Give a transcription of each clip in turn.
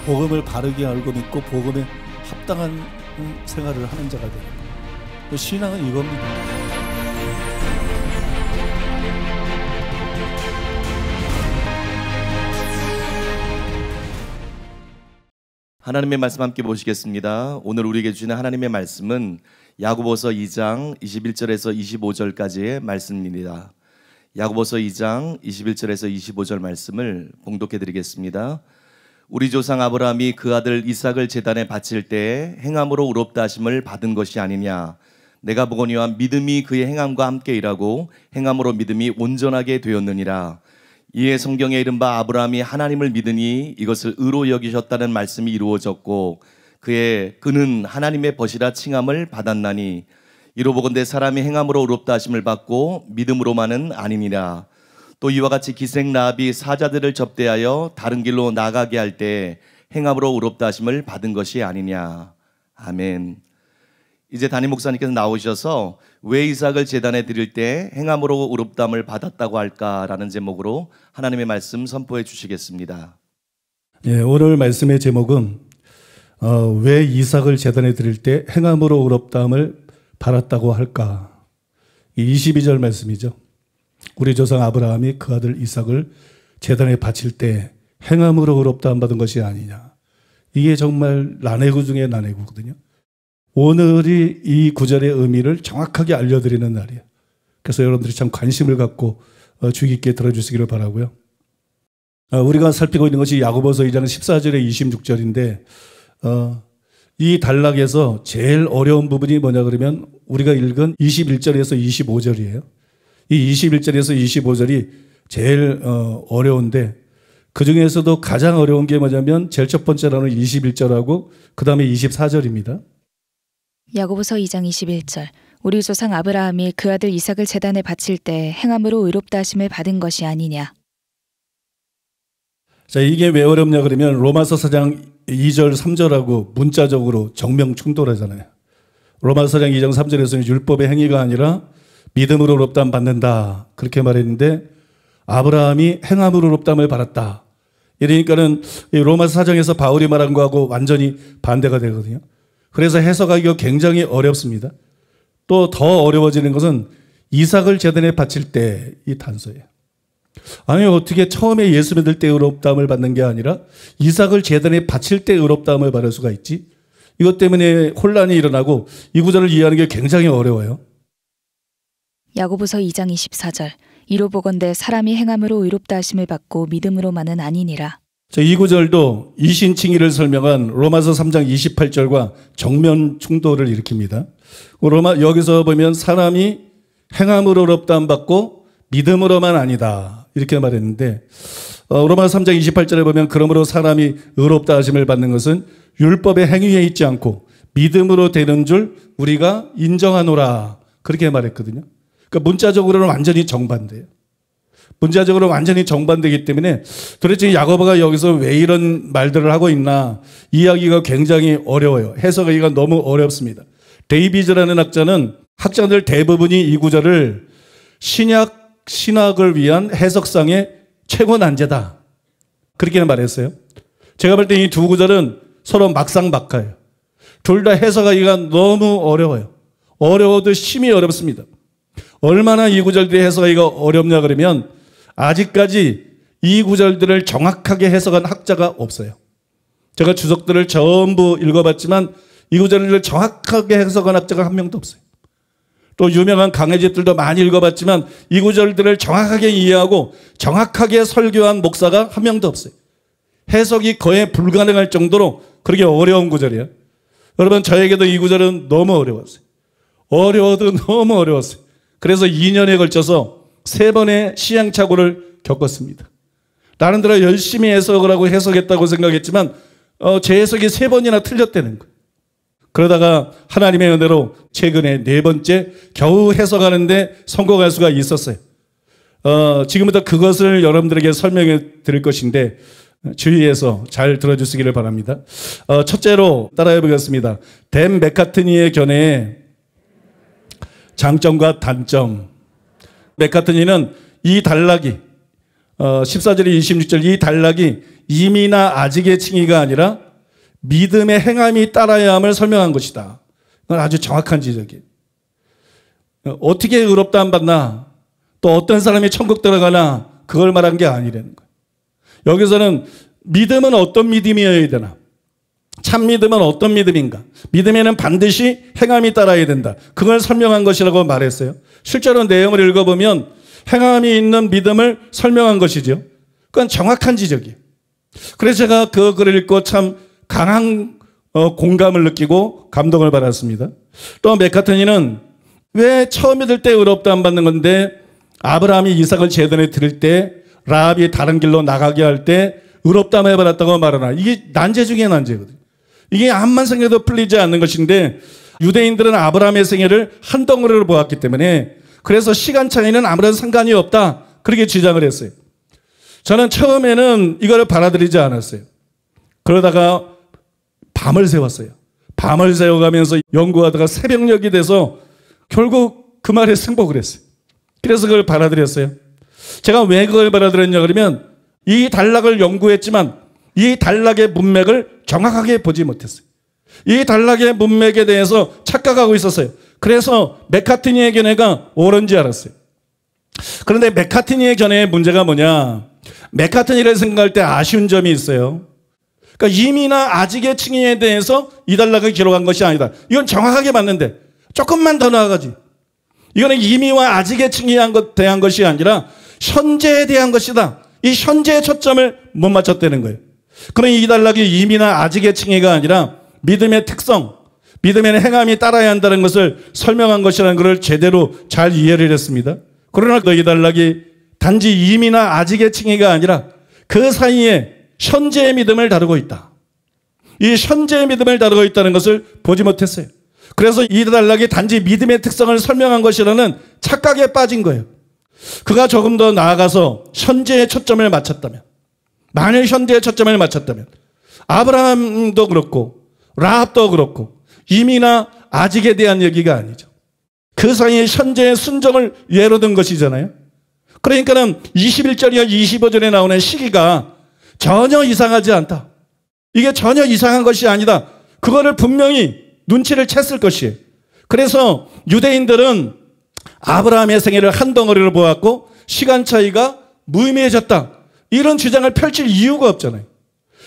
복음을 바르게 알고 믿고 복음에 합당한 생활을 하는 자가 되는 거예요. 신앙은 이겁니다. 하나님의 말씀 함께 보시겠습니다. 오늘 우리에게 주시는 하나님의 말씀은 야고보서 2장 21절에서 25절까지의 말씀입니다. 야고보서 2장 21절에서 25절 말씀을 봉독해 드리겠습니다. 우리 조상 아브라함이 그 아들 이삭을 제단에 바칠 때에 행함으로 의롭다 하심을 받은 것이 아니냐. 내가 보거니와 믿음이 그의 행함과 함께 일하고 행함으로 믿음이 온전하게 되었느니라. 이에 성경에 이른바 아브라함이 하나님을 믿으니 이것을 의로 여기셨다는 말씀이 이루어졌고 그는 하나님의 벗이라 칭함을 받았나니 이로 보건대 사람이 행함으로 의롭다 하심을 받고 믿음으로만은 아니니라. 또 이와 같이 기생 라합이 사자들을 접대하여 다른 길로 나가게 할 때 행함으로 의롭다 하심을 받은 것이 아니냐. 아멘. 이제 담임 목사님께서 나오셔서 왜 이삭을 제단에 드릴 때 행함으로 의롭다함을 받았다고 할까라는 제목으로 하나님의 말씀 선포해 주시겠습니다. 오늘 말씀의 제목은 왜 이삭을 제단에 드릴 때 행함으로 의롭다함을 받았다고 할까. 22절 말씀이죠. 우리 조상 아브라함이 그 아들 이삭을 제단에 바칠 때 행함으로 의롭다함 받은 것이 아니냐. 이게 정말 난해구 중에 난해구거든요. 오늘이 이 구절의 의미를 정확하게 알려드리는 날이에요. 그래서 여러분들이 참 관심을 갖고 주의 깊게 들어주시기를 바라고요. 우리가 살피고 있는 것이 야고보서 2장 14절에 26절인데 이 단락에서 제일 어려운 부분이 뭐냐 그러면 우리가 읽은 21절에서 25절이에요. 이 21절에서 25절이 제일 어려운데 그 중에서도 가장 어려운 게 뭐냐면 제일 첫 번째로는 21절하고 그 다음에 24절입니다. 야고보서 2장 21절 우리 조상 아브라함이 그 아들 이삭을 제단에 바칠 때 행함으로 의롭다 하심을 받은 것이 아니냐. 자, 이게 왜 어렵냐 그러면 로마서 4장 2절 3절하고 문자적으로 정명 충돌하잖아요. 로마서 4장 2장 3절에서는 율법의 행위가 아니라 믿음으로 의롭다함 받는다 그렇게 말했는데 아브라함이 행함으로 의롭다함을 받았다. 이러니까는 로마서 4장에서 바울이 말한 거하고 완전히 반대가 되거든요. 그래서 해석하기가 굉장히 어렵습니다. 또 더 어려워지는 것은 이삭을 제단에 바칠 때 이 단서예요. 아니 어떻게 처음에 예수 믿을 때 의롭다함을 받는 게 아니라 이삭을 제단에 바칠 때 의롭다함을 받을 수가 있지? 이것 때문에 혼란이 일어나고 이 구절을 이해하는 게 굉장히 어려워요. 야고보서 2장 24절 이로 보건대 사람이 행함으로 의롭다 하심을 받고 믿음으로만은 아니니라. 이 구절도 이신칭의를 설명한 로마서 3장 28절과 정면 충돌을 일으킵니다. 여기서 보면 사람이 행함으로 의롭다함 받고 믿음으로만 아니다 이렇게 말했는데 로마서 3장 28절에 보면 그러므로 사람이 의롭다 하심을 받는 것은 율법의 행위에 있지 않고 믿음으로 되는 줄 우리가 인정하노라 그렇게 말했거든요. 그러니까 문자적으로는 완전히 정반대예요. 문자적으로 완전히 정반대이기 때문에 도대체 야고보가 여기서 왜 이런 말들을 하고 있나 이야기가 굉장히 어려워요. 해석하기가 너무 어렵습니다. 데이비즈라는 학자들 대부분이 이 구절을 신학을 위한 해석상의 최고 난제다 그렇게 말했어요. 제가 볼 때 이 두 구절은 서로 막상막하예요. 둘 다 해석하기가 너무 어려워요. 어려워도 심히 어렵습니다. 얼마나 이 구절들이 해석하기가 어렵냐 그러면 아직까지 이 구절들을 정확하게 해석한 학자가 없어요. 제가 주석들을 전부 읽어봤지만 이 구절들을 정확하게 해석한 학자가 한 명도 없어요. 또 유명한 강해집들도 많이 읽어봤지만 이 구절들을 정확하게 이해하고 정확하게 설교한 목사가 한 명도 없어요. 해석이 거의 불가능할 정도로 그렇게 어려운 구절이에요. 여러분 저에게도 이 구절은 너무 어려웠어요. 어려워도 너무 어려웠어요. 그래서 2년에 걸쳐서 3번의 시행착오를 겪었습니다. 나름대로 열심히 해석을 하고 해석했다고 생각했지만 제 해석이 3번이나 틀렸다는 거예요. 그러다가 하나님의 은혜로 최근에 4번째 겨우 해석하는데 성공할 수가 있었어요. 지금부터 그것을 여러분들에게 설명해 드릴 것인데 주의해서 잘 들어주시기를 바랍니다. 첫째로 따라해 보겠습니다. 댄 맥카트니의 견해에 장점과 단점. 맥카트니는 이 단락이 14절에 26절 이 단락이 임이나 아직의 칭의가 아니라 믿음의 행함이 따라야 함을 설명한 것이다. 이건 아주 정확한 지적이에요. 어떻게 의롭다함 받나 또 어떤 사람이 천국 들어가나 그걸 말한 게 아니라는 거예요. 여기서는 믿음은 어떤 믿음이어야 되나? 참 믿음은 어떤 믿음인가? 믿음에는 반드시 행함이 따라야 된다. 그걸 설명한 것이라고 말했어요. 실제로 내용을 읽어보면 행함이 있는 믿음을 설명한 것이죠. 그건 정확한 지적이에요. 그래서 제가 그 글을 읽고 참 강한 공감을 느끼고 감동을 받았습니다. 또 맥카트니는 왜 처음 믿을 때 의롭다함 받는 건데 아브라함이 이삭을 제단에 드릴 때 라합이 다른 길로 나가게 할 때 의롭다함을 받았다고 말하나. 이게 난제 중에 난제거든요. 이게 암만 생각해도 풀리지 않는 것인데 유대인들은 아브라함의 생애를 한 덩어리로 보았기 때문에 그래서 시간 차이는 아무런 상관이 없다. 그렇게 주장을 했어요. 저는 처음에는 이걸 받아들이지 않았어요. 그러다가 밤을 새웠어요. 밤을 새워가면서 연구하다가 새벽녘이 돼서 결국 그 말에 승복을 했어요. 그래서 그걸 받아들였어요. 제가 왜 그걸 받아들였냐 그러면 이 단락을 연구했지만 이 단락의 문맥을 정확하게 보지 못했어요. 이 단락의 문맥에 대해서 착각하고 있었어요. 그래서 맥카트니의 견해가 옳은지 알았어요. 그런데 맥카트니의 견해의 문제가 뭐냐? 맥카트니를 생각할 때 아쉬운 점이 있어요. 그러니까 임이나 아직의 칭의에 대해서 이 단락을 기록한 것이 아니다. 이건 정확하게 맞는데 조금만 더 나아가지. 이거는 임의와 아직의 칭의에 대한 것이 아니라 현재에 대한 것이다. 이 현재의 초점을 못 맞췄다는 거예요. 그럼 이 단락이 임이나 아직의 칭의가 아니라 믿음의 특성, 믿음의 행함이 따라야 한다는 것을 설명한 것이라는 것을 제대로 잘 이해를 했습니다. 그러나 이 단락이 단지 임이나 아직의 칭의가 아니라 그 사이에 현재의 믿음을 다루고 있다. 이 현재의 믿음을 다루고 있다는 것을 보지 못했어요. 그래서 이 단락이 단지 믿음의 특성을 설명한 것이라는 착각에 빠진 거예요. 그가 조금 더 나아가서 현재의 초점을 맞췄다면, 만일 현재의 초점을 맞췄다면 아브라함도 그렇고 라합도 그렇고 임이나 아직에 대한 얘기가 아니죠. 그 사이에 현재의 순종을 예로 든 것이잖아요. 그러니까는 21절이나 25절에 나오는 시기가 전혀 이상하지 않다. 이게 전혀 이상한 것이 아니다. 그거를 분명히 눈치를 챘을 것이에요. 그래서 유대인들은 아브라함의 생애를 한 덩어리로 보았고 시간 차이가 무의미해졌다. 이런 주장을 펼칠 이유가 없잖아요.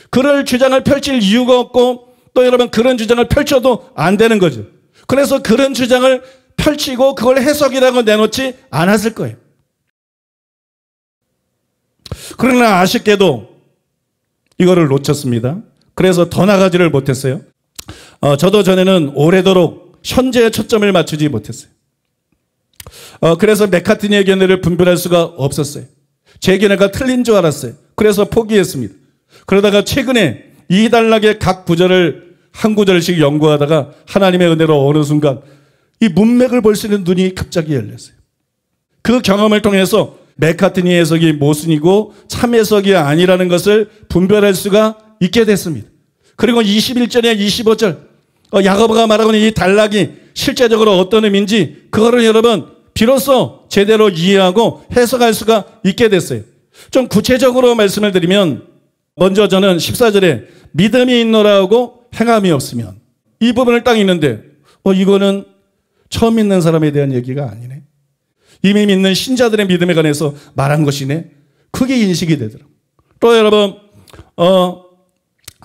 그럴 주장을 펼칠 이유가 없고 또 여러분 그런 주장을 펼쳐도 안 되는 거죠. 그래서 그런 주장을 펼치고 그걸 해석이라고 내놓지 않았을 거예요. 그러나 아쉽게도 이거를 놓쳤습니다. 그래서 더 나가지를 못했어요. 저도 전에는 오래도록 현재의 초점을 맞추지 못했어요. 그래서 맥카트니의 견해를 분별할 수가 없었어요. 제 견해가 틀린 줄 알았어요. 그래서 포기했습니다. 그러다가 최근에 이 단락의 각 구절을 한 구절씩 연구하다가 하나님의 은혜로 어느 순간 이 문맥을 볼 수 있는 눈이 갑자기 열렸어요. 그 경험을 통해서 맥카트니 해석이 모순이고 참 해석이 아니라는 것을 분별할 수가 있게 됐습니다. 그리고 21절에 25절 야고보가 말하고 있는 이 단락이 실제적으로 어떤 의미인지 그거를 여러분 비로소 제대로 이해하고 해석할 수가 있게 됐어요. 좀 구체적으로 말씀을 드리면 먼저 저는 14절에 믿음이 있노라 하고 행함이 없으면 이 부분을 딱 읽는데 이거는 처음 믿는 사람에 대한 얘기가 아니네. 이미 믿는 신자들의 믿음에 관해서 말한 것이네. 크게 인식이 되더라고요. 또 여러분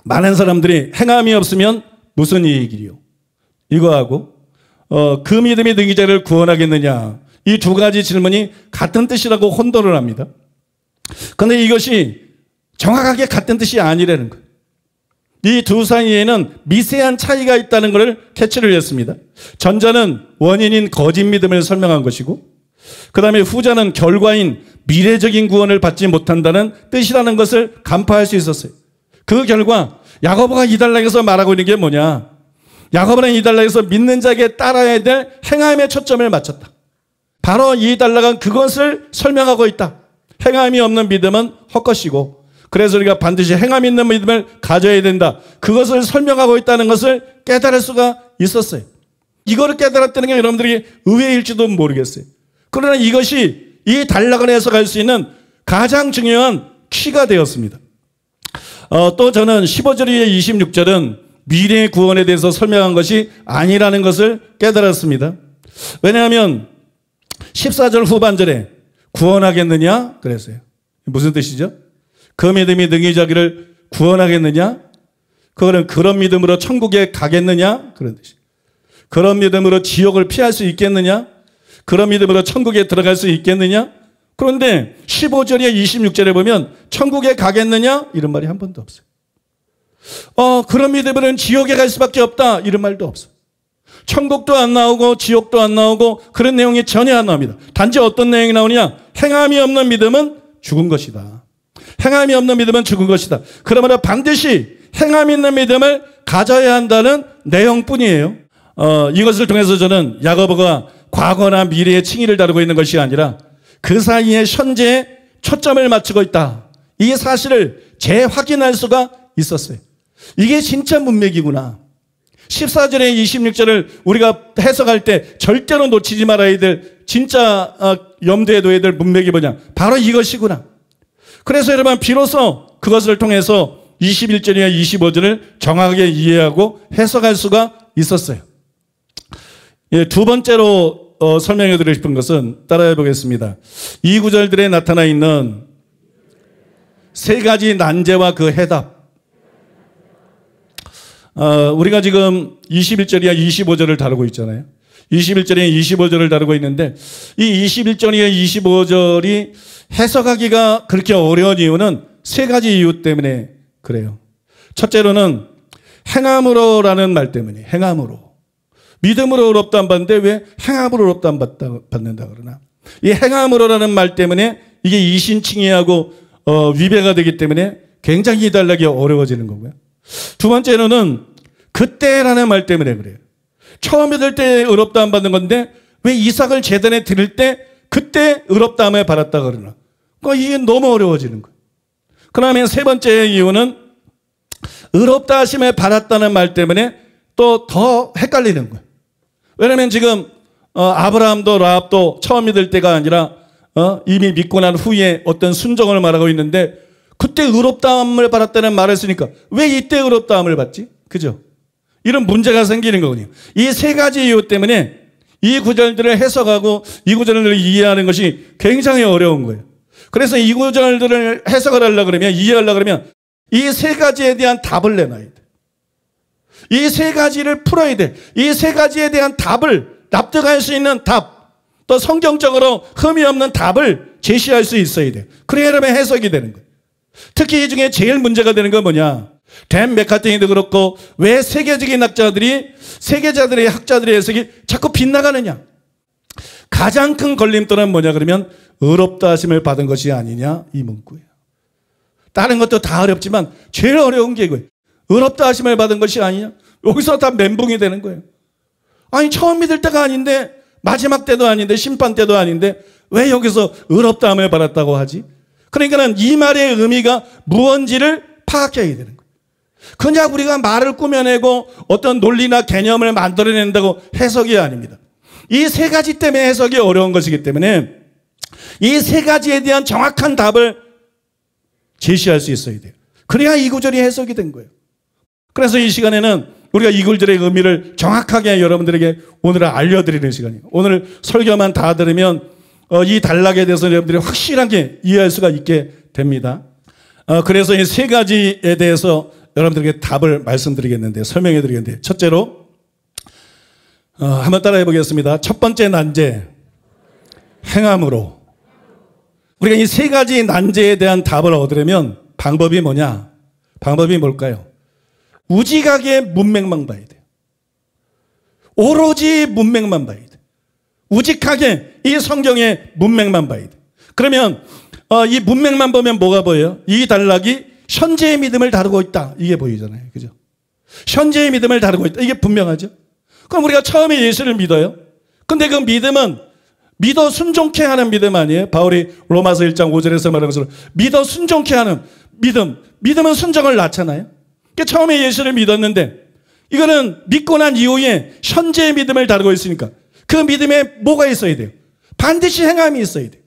많은 사람들이 행함이 없으면 무슨 이익이요? 이거하고 그 믿음이 너희 자를 구원하겠느냐? 이 두 가지 질문이 같은 뜻이라고 혼돈을 합니다. 그런데 이것이 정확하게 같은 뜻이 아니라는 거예요. 이 두 사이에는 미세한 차이가 있다는 것을 캐치를 했습니다. 전자는 원인인 거짓 믿음을 설명한 것이고 그 다음에 후자는 결과인 미래적인 구원을 받지 못한다는 뜻이라는 것을 간파할 수 있었어요. 그 결과 야고보가 이 단락에서 말하고 있는 게 뭐냐? 야고보는 이 단락에서 믿는 자에게 따라야 될 행함에 초점을 맞췄다. 바로 이 단락은 그것을 설명하고 있다. 행함이 없는 믿음은 헛것이고 그래서 우리가 반드시 행함 있는 믿음을 가져야 된다. 그것을 설명하고 있다는 것을 깨달을 수가 있었어요. 이거를 깨달았다는 게 여러분들이 의외일지도 모르겠어요. 그러나 이것이 이 단락을 해석할 수 있는 가장 중요한 키가 되었습니다. 또 저는 15절에 26절은 미래의 구원에 대해서 설명한 것이 아니라는 것을 깨달았습니다. 왜냐하면 14절 후반절에 구원하겠느냐 그랬어요. 무슨 뜻이죠? 그 믿음이 능히 자기를 구원하겠느냐? 그거는 그런 믿음으로 천국에 가겠느냐? 그런 뜻이에요. 그런 믿음으로 지옥을 피할 수 있겠느냐? 그런 믿음으로 천국에 들어갈 수 있겠느냐? 그런데 15절에 26절에 보면 천국에 가겠느냐? 이런 말이 한 번도 없어요. 그런 믿음으로는 지옥에 갈 수밖에 없다. 이런 말도 없어요. 천국도 안 나오고 지옥도 안 나오고 그런 내용이 전혀 안 나옵니다. 단지 어떤 내용이 나오느냐? 행함이 없는 믿음은 죽은 것이다. 행함이 없는 믿음은 죽은 것이다. 그러므로 반드시 행함 있는 믿음을 가져야 한다는 내용뿐이에요. 이것을 통해서 저는 야고보가 과거나 미래의 칭의를 다루고 있는 것이 아니라 그 사이에 현재에 초점을 맞추고 있다. 이 사실을 재확인할 수가 있었어요. 이게 진짜 문맥이구나. 14절에 26절을 우리가 해석할 때 절대로 놓치지 말아야 될 진짜 염두에 둬야 될 문맥이 뭐냐. 바로 이것이구나. 그래서 여러분 비로소 그것을 통해서 21절이나 25절을 정확하게 이해하고 해석할 수가 있었어요. 예, 두 번째로 설명해 드리고 싶은 것은 따라해 보겠습니다. 이 구절들에 나타나 있는 세 가지 난제와 그 해답. 우리가 지금 21절이나 25절을 다루고 있잖아요. 21절이나 25절을 다루고 있는데 이 21절이나 25절이 해석하기가 그렇게 어려운 이유는 세 가지 이유 때문에 그래요. 첫째로는 행함으로라는 말 때문에 행함으로. 믿음으로 의롭다 안 받는데 왜 행함으로 의롭다 안 받는다 그러나. 이 행함으로라는 말 때문에 이게 이신칭의하고 위배가 되기 때문에 굉장히 이달라기 어려워지는 거고요. 두 번째로는 그때라는 말 때문에 그래요. 처음 믿을 때 의롭다 안 받는 건데 왜 이삭을 제단에 드릴 때 그때 의롭다 함을 받았다 그러나. 그러니까 이게 너무 어려워지는 거예요. 그러면 세 번째 이유는 의롭다 하심을 받았다는 말 때문에 또 더 헷갈리는 거예요. 왜냐하면 지금 아브라함도 라합도 처음 믿을 때가 아니라 이미 믿고 난 후에 어떤 순종을 말하고 있는데 그때 의롭다함을 받았다는 말을 쓰니까 왜 이때 의롭다함을 받지? 그죠? 이런 문제가 생기는 거군요. 이 세 가지 이유 때문에 이 구절들을 해석하고 이 구절들을 이해하는 것이 굉장히 어려운 거예요. 그래서 이 구절들을 해석을 하려고 그러면 이해하려고 그러면 이 세 가지에 대한 답을 내놔야 돼. 이 세 가지를 풀어야 돼. 이 세 가지에 대한 답을 납득할 수 있는 답, 또 성경적으로 흠이 없는 답을 제시할 수 있어야 돼요. 그래야 그러면 해석이 되는 거예요. 특히 이 중에 제일 문제가 되는 건 뭐냐? 댄 맥카트니도 그렇고 왜 세계적인 세계자들의 학자들의 해석이 자꾸 빗나가느냐? 가장 큰 걸림돌은 뭐냐 그러면 의롭다 하심을 받은 것이 아니냐 이 문구예요. 다른 것도 다 어렵지만 제일 어려운 게 이거예요. 의롭다 하심을 받은 것이 아니냐? 여기서 다 멘붕이 되는 거예요. 아니 처음 믿을 때가 아닌데 마지막 때도 아닌데 심판 때도 아닌데 왜 여기서 의롭다 함을 받았다고 하지? 그러니까는 이 말의 의미가 무언지를 파악해야 되는 거예요. 그냥 우리가 말을 꾸며내고 어떤 논리나 개념을 만들어낸다고 해석이 아닙니다. 이 세 가지 때문에 해석이 어려운 것이기 때문에 이 세 가지에 대한 정확한 답을 제시할 수 있어야 돼요. 그래야 이 구절이 해석이 된 거예요. 그래서 이 시간에는 우리가 이 구절의 의미를 정확하게 여러분들에게 오늘 알려드리는 시간이에요. 오늘 설교만 다 들으면 이 단락에 대해서 여러분들이 확실하게 이해할 수가 있게 됩니다. 그래서 이 세 가지에 대해서 여러분들에게 답을 말씀드리겠는데 설명해 드리겠는데 첫째로 한번 따라해 보겠습니다. 첫 번째 난제 행함으로. 우리가 이 세 가지 난제에 대한 답을 얻으려면 방법이 뭐냐? 방법이 뭘까요? 우직하게 문맥만 봐야 돼요. 오로지 문맥만 봐야 돼요. 우직하게 이 성경의 문맥만 봐야 돼요. 그러면 이 문맥만 보면 뭐가 보여요? 이 단락이 현재의 믿음을 다루고 있다. 이게 보이잖아요. 그죠? 현재의 믿음을 다루고 있다. 이게 분명하죠? 그럼 우리가 처음에 예수를 믿어요. 근데 그 믿음은 믿어 순종케 하는 믿음 아니에요? 바울이 로마서 1장 5절에서 말한 것처럼 믿어 순종케 하는 믿음. 믿음은 순종을 낳잖아요. 그러니까 처음에 예수를 믿었는데 이거는 믿고 난 이후에 현재의 믿음을 다루고 있으니까 그 믿음에 뭐가 있어야 돼요? 반드시 행함이 있어야 돼요.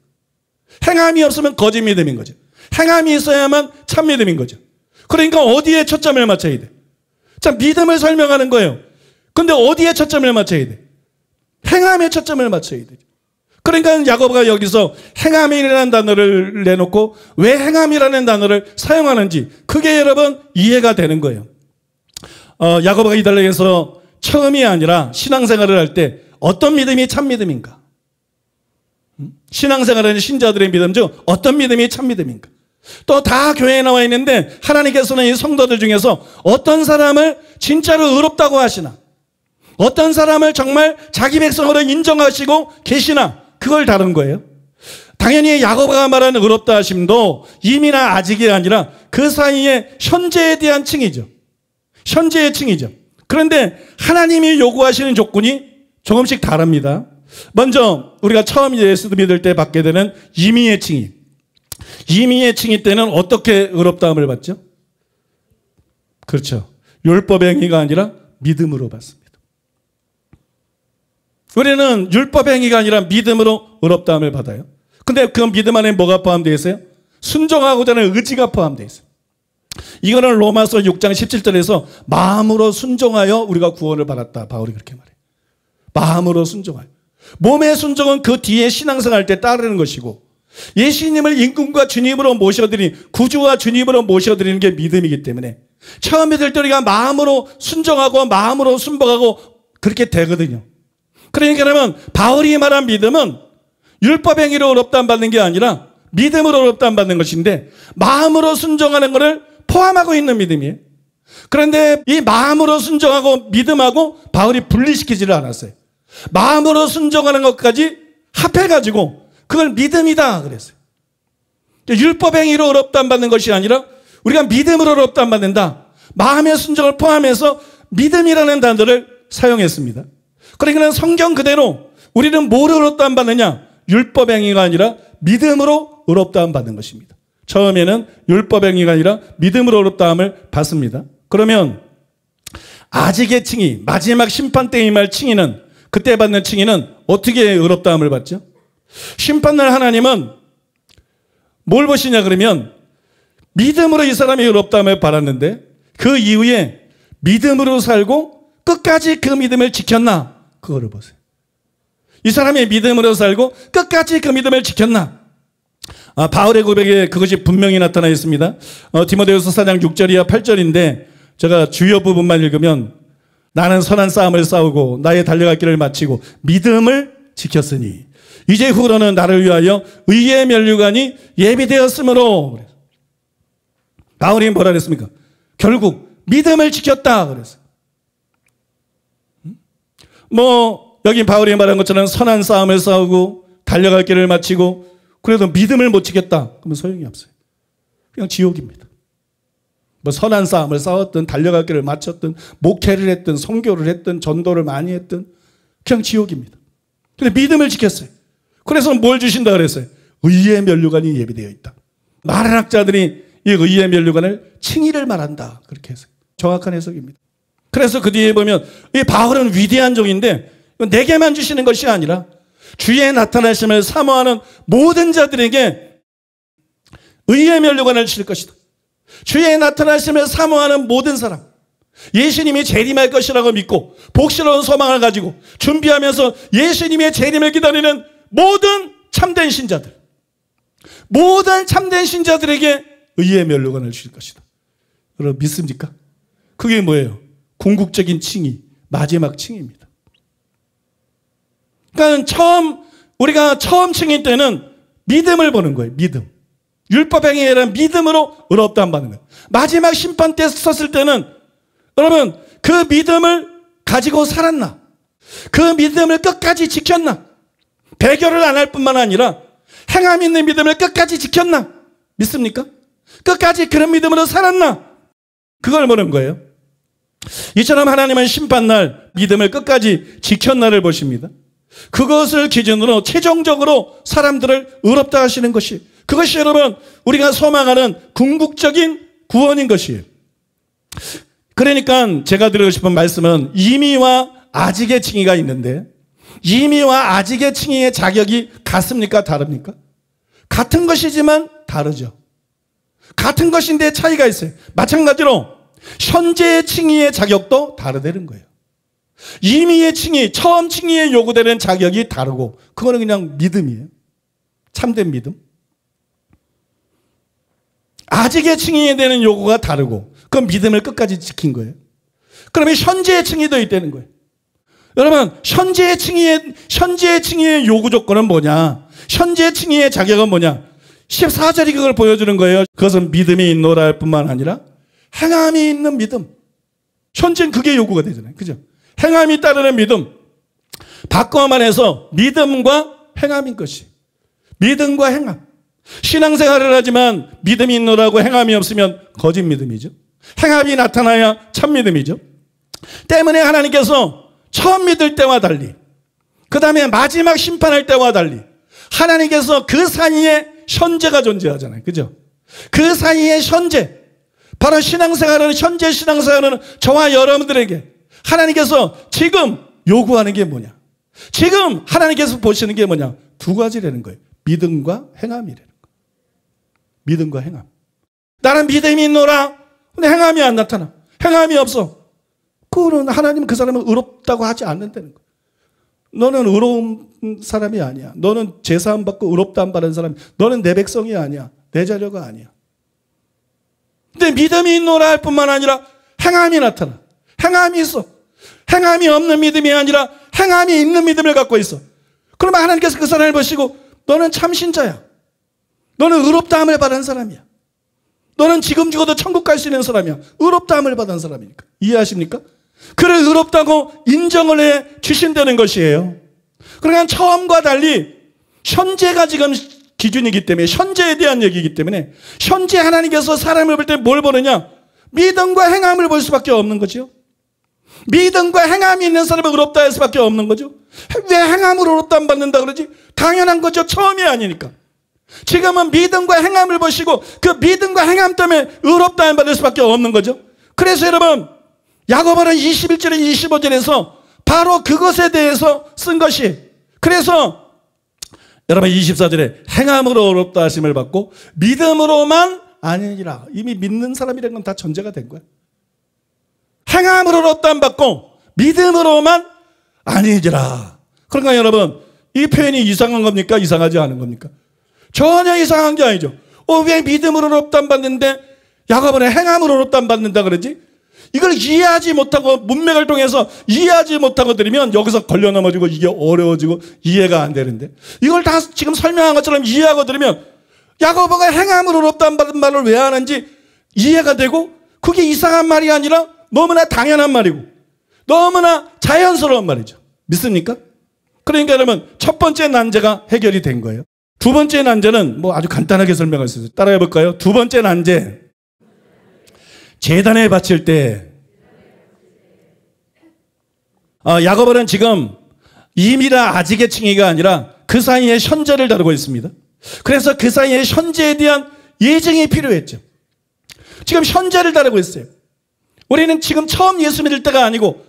행함이 없으면 거짓 믿음인 거죠. 행함이 있어야만 참 믿음인 거죠. 그러니까 어디에 초점을 맞춰야 돼? 자, 믿음을 설명하는 거예요. 근데 어디에 초점을 맞춰야 돼? 행함에 초점을 맞춰야 돼. 그러니까 야고보가 여기서 행함이라는 단어를 내놓고 왜 행함이라는 단어를 사용하는지 그게 여러분 이해가 되는 거예요. 야고보가 이 달락에서 처음이 아니라 신앙생활을 할 때 어떤 믿음이 참 믿음인가? 신앙생활하는 신자들의 믿음 중 어떤 믿음이 참 믿음인가? 또 다 교회에 나와 있는데 하나님께서는 이 성도들 중에서 어떤 사람을 진짜로 의롭다고 하시나? 어떤 사람을 정말 자기 백성으로 인정하시고 계시나? 그걸 다룬 거예요. 당연히 야고보가 말하는 의롭다 하심도 이미나 아직이 아니라 그 사이에 현재에 대한 칭이죠. 현재의 칭이죠. 그런데 하나님이 요구하시는 조건이 조금씩 다릅니다. 먼저 우리가 처음 예수 믿을 때 받게 되는 임의의 칭의. 임의의 칭의 때는 어떻게 의롭다함을 받죠? 그렇죠. 율법의 행위가 아니라 믿음으로 받습니다. 우리는 율법의 행위가 아니라 믿음으로 의롭다함을 받아요. 근데 그 믿음 안에 뭐가 포함되어 있어요? 순종하고자 하는 의지가 포함되어 있어요. 이거는 로마서 6장 17절에서 마음으로 순종하여 우리가 구원을 받았다. 바울이 그렇게 말해요. 마음으로 순종하여. 몸의 순종은 그 뒤에 신앙생활 때 따르는 것이고 예수님을 임금과 주님으로 모셔드린 구주와 주님으로 모셔드리는 게 믿음이기 때문에 처음 믿을 때 우리가 마음으로 순종하고 마음으로 순복하고 그렇게 되거든요. 그러니까 그러면 바울이 말한 믿음은 율법 행위로 의롭다함 받는 게 아니라 믿음으로 의롭다함 받는 것인데 마음으로 순종하는 것을 포함하고 있는 믿음이에요. 그런데 이 마음으로 순종하고 믿음하고 바울이 분리시키지를 않았어요. 마음으로 순종하는 것까지 합해가지고 그걸 믿음이다 그랬어요. 율법 행위로 의롭다함 받는 것이 아니라 우리가 믿음으로 의롭다함 받는다. 마음의 순종을 포함해서 믿음이라는 단어를 사용했습니다. 그러니까 성경 그대로 우리는 뭐로 의롭다함 받느냐? 율법 행위가 아니라 믿음으로 의롭다함 받는 것입니다. 처음에는 율법 행위가 아니라 믿음으로 의롭다함을 받습니다. 그러면 아직의 칭의, 마지막 심판 때의 말 칭의는 그때 받는 칭의는 어떻게 의롭다함을 받죠? 심판날 하나님은 뭘 보시냐 그러면 믿음으로 이 사람이 의롭다함을 받았는데 그 이후에 믿음으로 살고 끝까지 그 믿음을 지켰나? 그거를 보세요. 이 사람이 믿음으로 살고 끝까지 그 믿음을 지켰나? 바울의 고백에 그것이 분명히 나타나 있습니다. 디모데후서 4장 6절이야 8절인데 제가 주요 부분만 읽으면 나는 선한 싸움을 싸우고 나의 달려갈 길을 마치고 믿음을 지켰으니 이제 후로는 나를 위하여 의의 면류관이 예비되었으므로. 바울이 뭐라 그랬습니까? 결국 믿음을 지켰다 그랬어요. 여기 바울이 말한 것처럼 선한 싸움을 싸우고 달려갈 길을 마치고 그래도 믿음을 못 지켰다. 그러면 소용이 없어요. 그냥 지옥입니다. 선한 싸움을 싸웠든 달려갈 길을 마쳤든 목회를 했든 선교를 했든 전도를 많이 했든 그냥 지옥입니다. 근데 믿음을 지켰어요. 그래서 뭘 주신다 그랬어요? 의의 면류관이 예비되어 있다. 많은 학자들이 이 의의 면류관을 칭의를 말한다. 그렇게 해서 정확한 해석입니다. 그래서 그 뒤에 보면 이 바울은 위대한 종인데 내게만 주시는 것이 아니라 주의 나타나심을 사모하는 모든 자들에게 의의 면류관을 주실 것이다. 주의 나타나심을 사모하는 모든 사람, 예수님이 재림할 것이라고 믿고 복스러운 소망을 가지고 준비하면서 예수님의 재림을 기다리는 모든 참된 신자들, 모든 참된 신자들에게 의의 면류관을 주실 것이다. 여러분 믿습니까? 그게 뭐예요? 궁극적인 칭의, 마지막 칭의입니다. 그러니까 우리가 처음 칭의 때는 믿음을 보는 거예요. 믿음. 율법 행위에는 믿음으로 의롭다함 받는 거예요. 마지막 심판 때 섰을 때는 여러분 그 믿음을 가지고 살았나? 그 믿음을 끝까지 지켰나? 배교를 안 할 뿐만 아니라 행함 있는 믿음을 끝까지 지켰나? 믿습니까? 끝까지 그런 믿음으로 살았나? 그걸 보는 거예요. 이처럼 하나님은 심판날 믿음을 끝까지 지켰나를 보십니다. 그것을 기준으로 최종적으로 사람들을 의롭다 하시는 것이, 그것이 여러분 우리가 소망하는 궁극적인 구원인 것이에요. 그러니까 제가 드리고 싶은 말씀은 임의와 아직의 칭의가 있는데 임의와 아직의 칭의의 자격이 같습니까? 다릅니까? 같은 것이지만 다르죠. 같은 것인데 차이가 있어요. 마찬가지로 현재의 칭의의 자격도 다르다는 거예요. 임의의 칭의, 처음 칭의에 요구되는 자격이 다르고, 그거는 그냥 믿음이에요. 참된 믿음. 아직의 칭의에 대한 요구가 다르고, 그 믿음을 끝까지 지킨 거예요. 그러면 현재의 칭의도 있다는 거예요. 여러분, 현재의 칭의의 요구 조건은 뭐냐? 현재의 칭의의 자격은 뭐냐? 14절이 그걸 보여주는 거예요. 그것은 믿음이 있노라 할 뿐만 아니라 행함이 있는 믿음. 현재는 그게 요구가 되잖아요. 그죠? 행함이 따르는 믿음. 바꿔만 해서 믿음과 행함인 것이. 믿음과 행함. 신앙생활을 하지만 믿음이 있노라고 행함이 없으면 거짓 믿음이죠. 행함이 나타나야 참 믿음이죠. 때문에 하나님께서 처음 믿을 때와 달리, 그 다음에 마지막 심판할 때와 달리 하나님께서 그 사이에 현재가 존재하잖아요. 그죠? 그 사이에 현재, 바로 신앙생활은, 현재 신앙생활은 저와 여러분들에게 하나님께서 지금 요구하는 게 뭐냐? 지금 하나님께서 보시는 게 뭐냐? 두 가지라는 거예요. 믿음과 행함이라는 거예요. 믿음과 행함. 나는 믿음이 있노라. 근데 행함이 안 나타나. 행함이 없어. 그거는 하나님 그 사람은 의롭다고 하지 않는다는 거예요. 너는 의로운 사람이 아니야. 너는 제사함 받고 의롭다 안 받은 사람이, 너는 내 백성이 아니야. 내 자녀가 아니야. 근데 믿음이 있노라 할 뿐만 아니라 행함이 나타나. 행함이 있어. 행함이 없는 믿음이 아니라 행함이 있는 믿음을 갖고 있어. 그러면 하나님께서 그 사람을 보시고 너는 참신자야. 너는 의롭다함을 받은 사람이야. 너는 지금 죽어도 천국 갈 수 있는 사람이야. 의롭다함을 받은 사람이니까. 이해하십니까? 그를 의롭다고 인정을 해 주신다는 것이에요. 그러니까 처음과 달리 현재가 지금 기준이기 때문에, 현재에 대한 얘기이기 때문에, 현재 하나님께서 사람을 볼 때 뭘 보느냐? 믿음과 행함을 볼 수밖에 없는 거죠. 믿음과 행함이 있는 사람은 의롭다 할 수밖에 없는 거죠. 왜 행함으로 의롭다 안 받는다 그러지? 당연한 거죠. 처음이 아니니까. 지금은 믿음과 행함을 보시고 그 믿음과 행함 때문에 의롭다 안 받을 수밖에 없는 거죠. 그래서 여러분, 야고보는 21절에 25절에서 바로 그것에 대해서 쓴 것이, 그래서 여러분 24절에 행함으로 의롭다 하심을 받고 믿음으로만 아니니라. 이미 믿는 사람이라는 건 다 전제가 된 거야. 행함으로 의롭다 안 받고 믿음으로만 아니니라. 그러니까 여러분, 이 표현이 이상한 겁니까? 이상하지 않은 겁니까? 전혀 이상한 게 아니죠. 왜 믿음으로 의롭다 안 받는데 야고보는 행함으로 의롭다 안 받는다 그러지? 이걸 이해하지 못하고, 문맥을 통해서 이해하지 못하고 들으면 여기서 걸려 넘어지고 이게 어려워지고 이해가 안 되는데, 이걸 다 지금 설명한 것처럼 이해하고 들으면 야고보가 행함으로 의롭다 안 받은 말을 왜 하는지 이해가 되고, 그게 이상한 말이 아니라 너무나 당연한 말이고 너무나 자연스러운 말이죠. 믿습니까? 그러니까 여러분, 첫 번째 난제가 해결이 된 거예요. 두 번째 난제는 뭐 아주 간단하게 설명할 수 있어요. 따라해 볼까요? 두 번째 난제, 제단에 바칠 때, 야고보는 지금 임이라 아직의 칭의가 아니라 그 사이에 현재를 다루고 있습니다. 그래서 그 사이에 현재에 대한 예증이 필요했죠. 지금 현재를 다루고 있어요. 우리는 지금 처음 예수 믿을 때가 아니고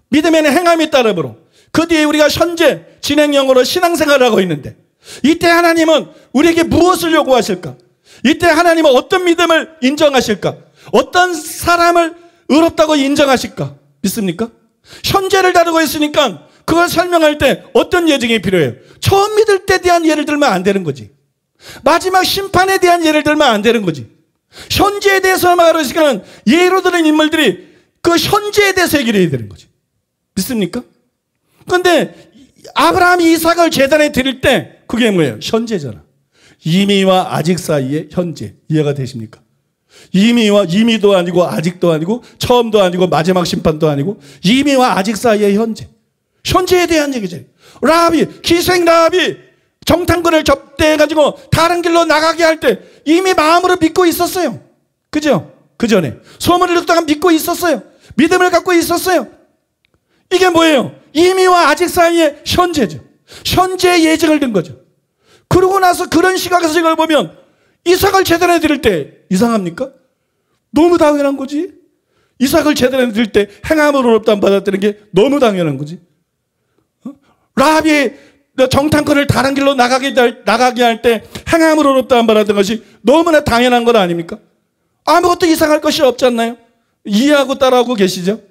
믿음에는 행함이 따르므로 그 뒤에 우리가 현재 진행형으로 신앙생활을 하고 있는데, 이때 하나님은 우리에게 무엇을 요구하실까? 이때 하나님은 어떤 믿음을 인정하실까? 어떤 사람을 의롭다고 인정하실까? 믿습니까? 현재를 다루고 있으니까 그걸 설명할 때 어떤 예증이 필요해요? 처음 믿을 때에 대한 예를 들면 안 되는 거지. 마지막 심판에 대한 예를 들면 안 되는 거지. 현재에 대해서 말할 시간은 예로 드는 인물들이 그 현재에 대해서 얘기를 해야 되는 거지. 믿습니까? 그런데 아브라함이 이삭을 제단에 드릴 때 그게 뭐예요? 현재잖아. 이미와 아직 사이의 현재. 이해가 되십니까? 이미도 아니고 아직도 아니고 처음도 아니고 마지막 심판도 아니고 이미와 아직 사이의 현재. 현재에 대한 얘기죠. 라합이, 기생 라합이 정탐꾼을 접대해가지고 다른 길로 나가게 할 때 이미 마음으로 믿고 있었어요. 그죠? 그 전에 소문을 듣다가 믿고 있었어요. 믿음을 갖고 있었어요. 이게 뭐예요? 이미와 아직 사이의 현재죠. 현재의 예증을 든 거죠. 그러고 나서 그런 시각에서 이걸 보면 이삭을 제단에 드릴 때 이상합니까? 너무 당연한 거지. 이삭을 제단에 드릴 때 행함으로 의롭다 안 받았다는 게 너무 당연한 거지. 라합이 정탐꾼을 다른 길로 나가게 할 때 행함으로 의롭다 말하던 것이 너무나 당연한 것 아닙니까? 아무것도 이상할 것이 없지 않나요? 이해하고 따라하고 계시죠?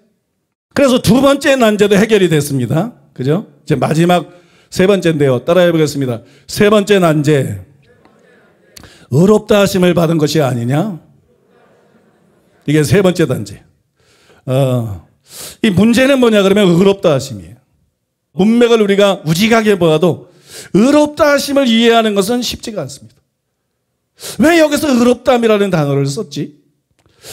그래서 두 번째 난제도 해결이 됐습니다. 그죠? 이제 마지막 세 번째인데요. 따라해 보겠습니다. 세 번째 난제. 의롭다 하심을 받은 것이 아니냐? 이게 세 번째 난제. 이 문제는 뭐냐 그러면 의롭다 하심이에요. 문맥을 우리가 우직하게 보아도 의롭다 하심을 이해하는 것은 쉽지가 않습니다. 왜 여기서 의롭다함이라는 단어를 썼지?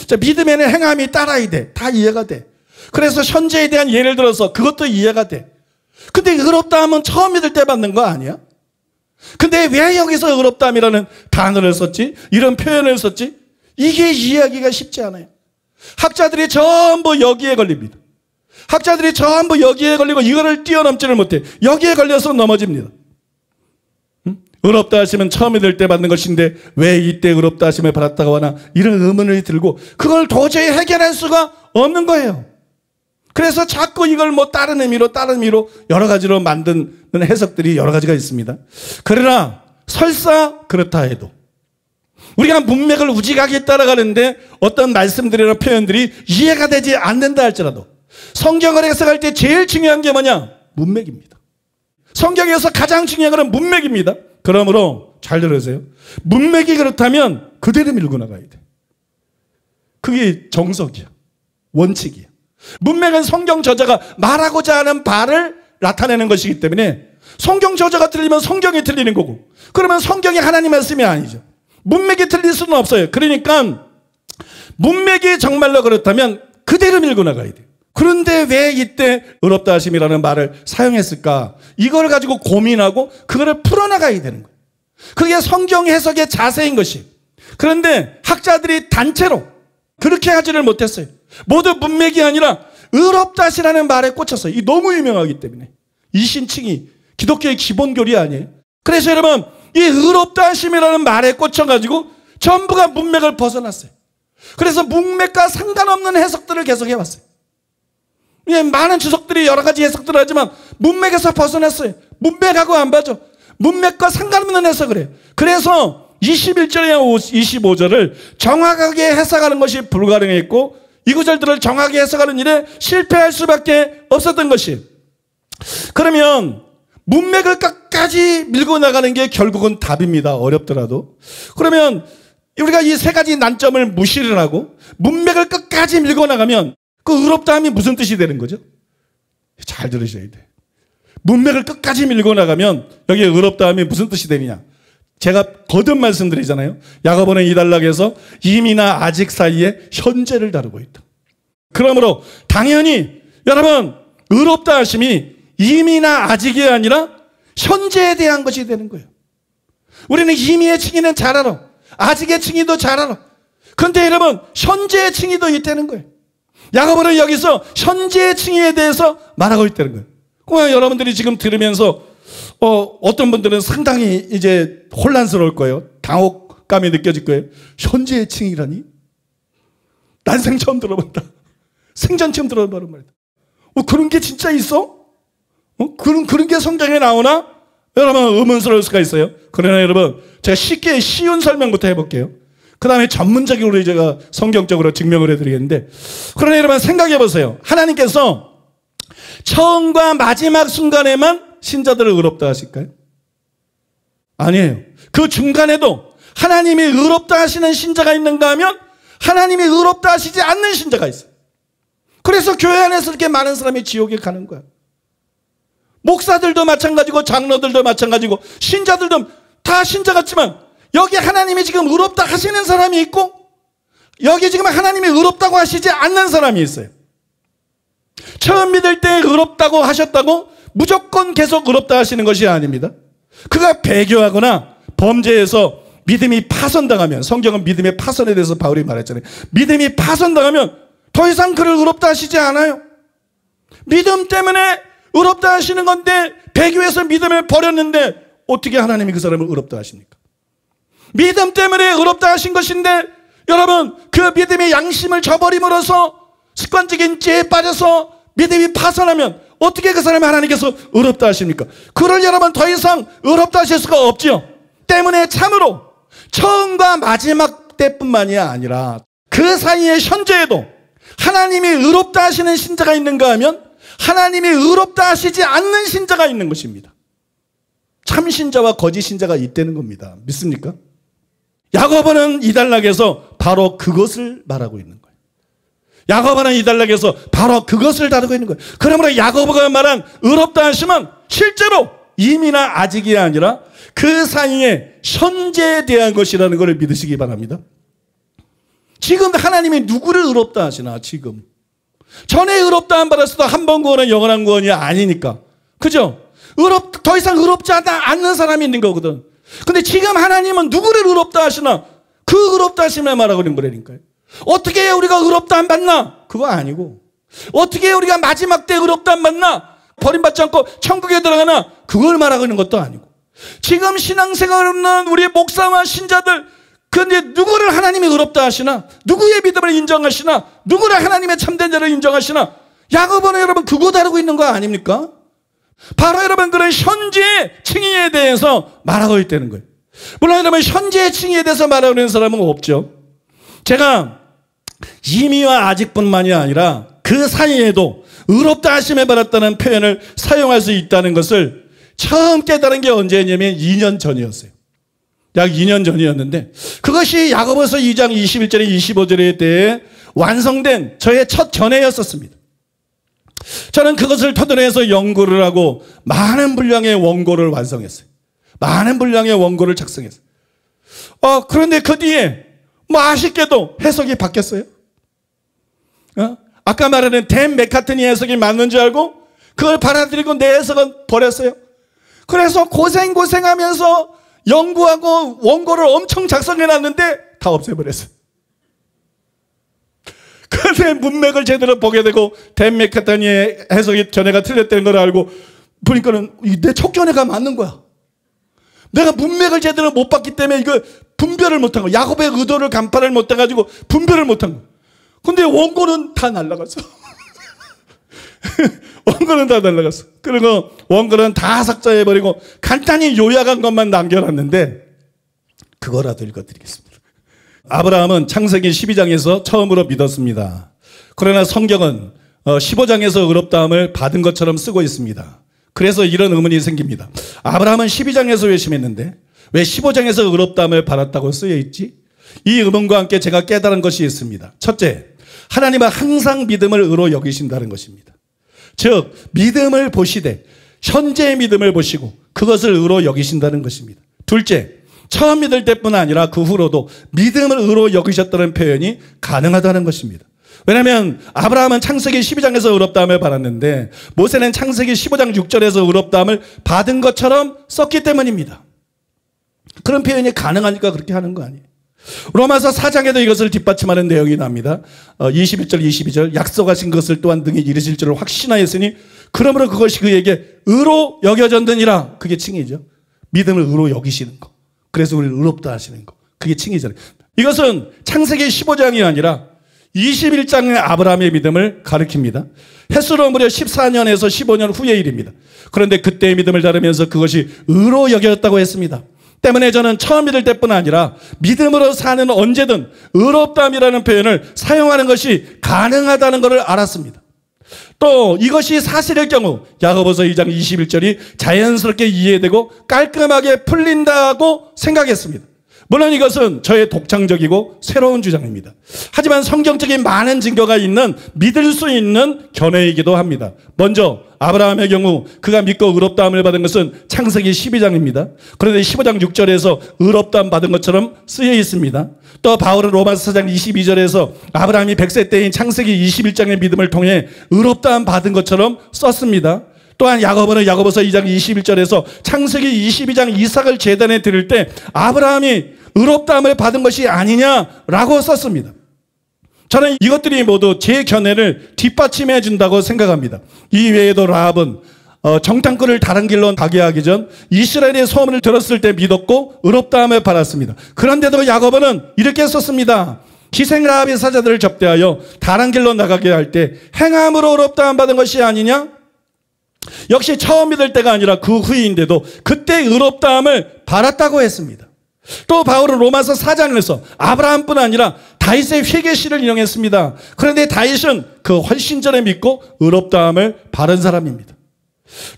자, 믿음에는 행함이 따라야 돼. 다 이해가 돼. 그래서 현재에 대한 예를 들어서 그것도 이해가 돼. 근데 의롭다함은 처음 믿을 때 받는 거 아니야? 근데 왜 여기서 의롭다함이라는 단어를 썼지? 이런 표현을 썼지? 이게 이해하기가 쉽지 않아요. 학자들이 전부 여기에 걸립니다. 학자들이 전부 여기에 걸리고 이거를 뛰어넘지를 못해. 여기에 걸려서 넘어집니다. 의롭다 하시면 처음 믿을 때 받는 것인데 왜 이때 의롭다 하심을 받았다고 하나, 이런 의문을 들고 그걸 도저히 해결할 수가 없는 거예요. 그래서 자꾸 이걸 뭐 다른 의미로 여러 가지로 만드는 해석들이 여러 가지가 있습니다. 그러나 설사 그렇다 해도 우리가 문맥을 우직하게 따라가는데 어떤 말씀들이나 표현들이 이해가 되지 않는다 할지라도 성경을 해석할 때 제일 중요한 게 뭐냐? 문맥입니다. 성경에서 가장 중요한 것은 문맥입니다. 그러므로 잘 들으세요. 문맥이 그렇다면 그대로 밀고 나가야 돼. 그게 정석이야. 원칙이야. 문맥은 성경 저자가 말하고자 하는 바를 나타내는 것이기 때문에 성경 저자가 틀리면 성경이 틀리는 거고, 그러면 성경이 하나님 말씀이 아니죠. 문맥이 틀릴 수는 없어요. 그러니까 문맥이 정말로 그렇다면 그대로 밀고 나가야 돼요. 그런데 왜 이때 의롭다 하심이라는 말을 사용했을까? 이걸 가지고 고민하고 그거를 풀어나가야 되는 거예요. 그게 성경 해석의 자세인 것이. 그런데 학자들이 단체로 그렇게 하지를 못했어요. 모두 문맥이 아니라 의롭다 하시라는 말에 꽂혔어요. 이 너무 유명하기 때문에. 이 신칭이 기독교의 기본 교리 아니에요. 그래서 여러분, 이 의롭다 하심이라는 말에 꽂혀가지고 전부가 문맥을 벗어났어요. 그래서 문맥과 상관없는 해석들을 계속 해왔어요. 많은 주석들이 여러 가지 해석들을 하지만 문맥에서 벗어났어요. 문맥하고 안 봐줘. 문맥과 상관없는 해석을 해요. 그래서 21절이나 25절을 정확하게 해석하는 것이 불가능했고 이 구절들을 정확하게 해석하는 일에 실패할 수밖에 없었던 것이에요. 그러면 문맥을 끝까지 밀고 나가는 게 결국은 답입니다. 어렵더라도. 그러면 우리가 이 세 가지 난점을 무시를 하고 문맥을 끝까지 밀고 나가면 그 의롭다함이 무슨 뜻이 되는 거죠? 잘 들으셔야 돼. 문맥을 끝까지 밀고 나가면 여기에 의롭다함이 무슨 뜻이 되느냐? 제가 거듭 말씀드리잖아요. 야고보는 이 단락에서 이미나 아직 사이에 현재를 다루고 있다. 그러므로 당연히 여러분 의롭다 하심이 이미나 아직이 아니라 현재에 대한 것이 되는 거예요. 우리는 이미의 칭의는 잘 알아. 아직의 칭의도 잘 알아. 그런데 여러분 현재의 칭의도 있다는 거예요. 야고보는 여기서 현재의 칭의에 대해서 말하고 있다는 거예요. 그럼 여러분들이 지금 들으면서 어떤 분들은 상당히 이제 혼란스러울 거예요. 당혹감이 느껴질 거예요. 현재의 칭의라니? 난생 처음 들어본다. 생전 처음 들어보는 말이다. 그런 게 진짜 있어? 그런 게 성경에 나오나? 여러분 의문스러울 수가 있어요. 그러나 여러분 제가 쉽게 쉬운 설명부터 해볼게요. 그 다음에 전문적으로 제가 성경적으로 증명을 해드리겠는데, 그러나 여러분 생각해 보세요. 하나님께서 처음과 마지막 순간에만 신자들을 의롭다 하실까요? 아니에요. 그 중간에도 하나님이 의롭다 하시는 신자가 있는가 하면 하나님이 의롭다 하시지 않는 신자가 있어요. 그래서 교회 안에서 이렇게 많은 사람이 지옥에 가는 거야. 목사들도 마찬가지고 장로들도 마찬가지고 신자들도 다 신자 같지만 여기 하나님이 지금 의롭다 하시는 사람이 있고 여기 지금 하나님이 의롭다고 하시지 않는 사람이 있어요. 처음 믿을 때 의롭다고 하셨다고 무조건 계속 의롭다 하시는 것이 아닙니다. 그가 배교하거나 범죄에서 믿음이 파손당하면, 성경은 믿음의 파손에 대해서 바울이 말했잖아요. 믿음이 파손당하면 더 이상 그를 의롭다 하시지 않아요. 믿음 때문에 의롭다 하시는 건데 배교에서 믿음을 버렸는데 어떻게 하나님이 그 사람을 의롭다 하십니까? 믿음 때문에 의롭다 하신 것인데 여러분 그 믿음의 양심을 저버림으로써 습관적인 죄에 빠져서 믿음이 파손하면 어떻게 그 사람이 하나님께서 의롭다 하십니까? 그럴 여러분 더 이상 의롭다 하실 수가 없지요. 때문에 참으로 처음과 마지막 때뿐만이 아니라 그 사이의 현재에도 하나님이 의롭다 하시는 신자가 있는가 하면 하나님이 의롭다 하시지 않는 신자가 있는 것입니다. 참 신자와 거짓 신자가 있다는 겁니다. 믿습니까? 야고보는 이 단락에서 바로 그것을 말하고 있는 거예요. 야고보는 이 단락에서 바로 그것을 다루고 있는 거예요. 그러므로 야고보가 말한 의롭다 하심은 실제로 이미나 아직이 아니라 그 사이에 현재에 대한 것이라는 것을 믿으시기 바랍니다. 지금 하나님이 누구를 의롭다 하시나? 지금 전에 의롭다 안 받았어도 한 번 구원은 영원한 구원이 아니니까, 그죠? 더 이상 의롭지 않는 사람이 있는 거거든. 근데 지금 하나님은 누구를 의롭다 하시나? 그 의롭다 하심을 말하고 있는 거라니까요. 어떻게 우리가 의롭다 안 받나? 그거 아니고, 어떻게 우리가 마지막 때 의롭다 안 받나? 버림받지 않고 천국에 들어가나? 그걸 말하고 있는 것도 아니고, 지금 신앙생활 없는 우리 목사와 신자들, 그런데 누구를 하나님이 의롭다 하시나? 누구의 믿음을 인정하시나? 누구를 하나님의 참된 자를 인정하시나? 야고보는 여러분 그거 다루고 있는 거 아닙니까? 바로 여러분 그런 현재의 칭의에 대해서 말하고 있다는 거예요. 물론 여러분 현재의 칭의에 대해서 말하고 있는 사람은 없죠. 제가 이미와 아직뿐만이 아니라 그 사이에도 의롭다 하심에 받았다는 표현을 사용할 수 있다는 것을 처음 깨달은 게 언제냐면 2년 전이었어요. 약 2년 전이었는데 그것이 야고보서 2장 21절에 25절에 대해 완성된 저의 첫 견해였었습니다. 저는 그것을 토대로 연구를 하고 많은 분량의 원고를 완성했어요. 많은 분량의 원고를 작성했어요. 그런데 그 뒤에 아쉽게도 해석이 바뀌었어요. 아까 말하는 댄 맥카트니 해석이 맞는 줄 알고 그걸 받아들이고 내 해석은 버렸어요. 그래서 고생하면서 연구하고 원고를 엄청 작성해놨는데 다 없애버렸어요. 그런데 문맥을 제대로 보게 되고 댄 맥카트니의 해석이 견해가 틀렸다는 걸 알고 보니까는 내 첫 견해가 맞는 거야. 내가 문맥을 제대로 못 봤기 때문에 이거 분별을 못한 거야. 야고보의 의도를 간파를 못해가지고 분별을 못한 거야. 근데 원고는 다 날라갔어. 원고는 다 날라갔어. 그리고 원고는 다 삭제해버리고 간단히 요약한 것만 남겨놨는데 그거라도 읽어드리겠습니다. 아브라함은 창세기 12장에서 처음으로 믿었습니다. 그러나 성경은 15장에서 의롭다함을 받은 것처럼 쓰고 있습니다. 그래서 이런 의문이 생깁니다. 아브라함은 12장에서 회심했는데 왜 15장에서 의롭다함을 받았다고 쓰여있지? 이 의문과 함께 제가 깨달은 것이 있습니다. 첫째, 하나님은 항상 믿음을 의로 여기신다는 것입니다. 즉 믿음을 보시되 현재의 믿음을 보시고 그것을 의로 여기신다는 것입니다. 둘째, 처음 믿을 때뿐 아니라 그 후로도 믿음을 의로 여기셨다는 표현이 가능하다는 것입니다. 왜냐하면 아브라함은 창세기 12장에서 의롭다함을 받았는데 모세는 창세기 15장 6절에서 의롭다함을 받은 것처럼 썼기 때문입니다. 그런 표현이 가능하니까 그렇게 하는 거 아니에요. 로마서 4장에도 이것을 뒷받침하는 내용이 납니다. 21절 22절 약속하신 것을 또한 능히 이루실 줄을 확신하였으니 그러므로 그것이 그에게 의로 여겨졌느니라. 그게 칭의죠. 믿음을 의로 여기시는 거. 그래서 우리를 의롭다 하시는 거. 그게 칭의잖아요. 이것은 창세기 15장이 아니라 21장의 아브라함의 믿음을 가리킵니다. 햇수로 무려 14년에서 15년 후의 일입니다. 그런데 그때의 믿음을 다루면서 그것이 의로 여겨졌다고 했습니다. 때문에 저는 처음 믿을 때뿐 아니라 믿음으로 사는 언제든 의롭다함이라는 표현을 사용하는 것이 가능하다는 것을 알았습니다. 또 이것이 사실일 경우 야고보서 2장 21절이 자연스럽게 이해되고 깔끔하게 풀린다고 생각했습니다. 물론 이것은 저의 독창적이고 새로운 주장입니다. 하지만 성경적인 많은 증거가 있는 믿을 수 있는 견해이기도 합니다. 먼저 아브라함의 경우 그가 믿고 의롭다함을 받은 것은 창세기 12장입니다. 그런데 15장 6절에서 의롭다함 받은 것처럼 쓰여 있습니다. 또 바울은 로마서 4장 22절에서 아브라함이 100세 때인 창세기 21장의 믿음을 통해 의롭다함 받은 것처럼 썼습니다. 또한 야고보는 야고보서 2장 21절에서 창세기 22장 이삭을 제단에 드릴 때 아브라함이 의롭다함을 받은 것이 아니냐라고 썼습니다. 저는 이것들이 모두 제 견해를 뒷받침해 준다고 생각합니다. 이 외에도 라합은 정탐꾼을 다른 길로 가게 하기 전 이스라엘의 소문을 들었을 때 믿었고 의롭다함을 받았습니다. 그런데도 야고보는 이렇게 썼습니다. 희생 라합의 사자들을 접대하여 다른 길로 나가게 할 때 행함으로 의롭다함 받은 것이 아니냐? 역시 처음 믿을 때가 아니라 그 후인데도 그때 의롭다함을 받았다고 했습니다. 또 바울은 로마서 4장에서 아브라함뿐 아니라 다윗의 회개시를 인용했습니다. 그런데 다윗은 그 훨씬 전에 믿고 의롭다함을 받은 사람입니다.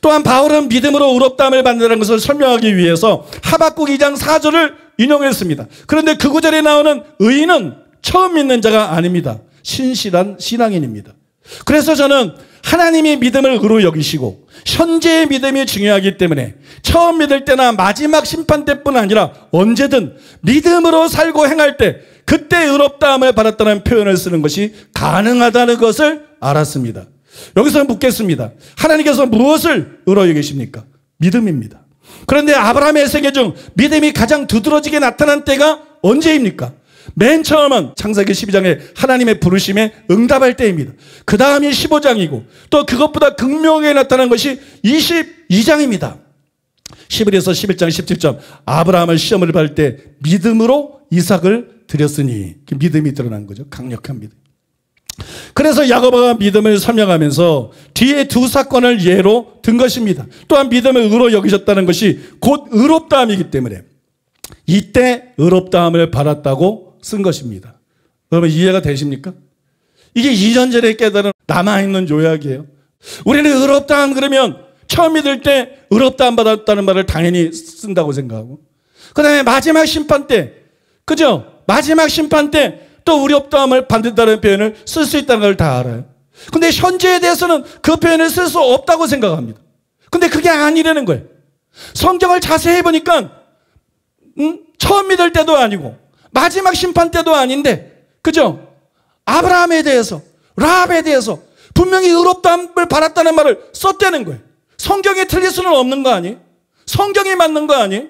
또한 바울은 믿음으로 의롭다함을 받는다는 것을 설명하기 위해서 하박국 2장 4절을 인용했습니다. 그런데 그 구절에 나오는 의인은 처음 믿는 자가 아닙니다. 신실한 신앙인입니다. 그래서 저는 하나님이 믿음을 의로 여기시고 현재의 믿음이 중요하기 때문에 처음 믿을 때나 마지막 심판 때뿐 아니라 언제든 믿음으로 살고 행할 때 그때 의롭다함을 받았다는 표현을 쓰는 것이 가능하다는 것을 알았습니다. 여기서 묻겠습니다. 하나님께서 무엇을 의로 여기십니까? 믿음입니다. 그런데 아브라함의 세계 중 믿음이 가장 두드러지게 나타난 때가 언제입니까? 맨 처음은 창세기 12장에 하나님의 부르심에 응답할 때입니다. 그 다음이 15장이고 또 그것보다 극명하게 나타난 것이 22장입니다. 11에서 11장 17절 아브라함을 시험을 받을 때 믿음으로 이삭을 드렸으니 믿음이 드러난 거죠. 강력한 믿음. 그래서 야고보가 믿음을 설명하면서 뒤에 두 사건을 예로 든 것입니다. 또한 믿음을 의로 여기셨다는 것이 곧 의롭다함이기 때문에 이때 의롭다함을 받았다고 쓴 것입니다. 여러분 이해가 되십니까? 이게 2년 전에 깨달은 남아있는 요약이에요. 우리는 의롭다함 그러면 처음 믿을 때 의롭다함 받았다는 말을 당연히 쓴다고 생각하고 그 다음에 마지막 심판 때 그죠? 마지막 심판 때 또 의롭다함을 받는다는 표현을 쓸 수 있다는 걸 다 알아요. 근데 현재에 대해서는 그 표현을 쓸 수 없다고 생각합니다. 근데 그게 아니라는 거예요. 성경을 자세히 보니까 처음 믿을 때도 아니고 마지막 심판 때도 아닌데 그죠? 아브라함에 대해서 라합에 대해서 분명히 의롭다함을 받았다는 말을 썼다는 거예요. 성경이 틀릴 수는 없는 거 아니에요? 성경이 맞는 거 아니에요?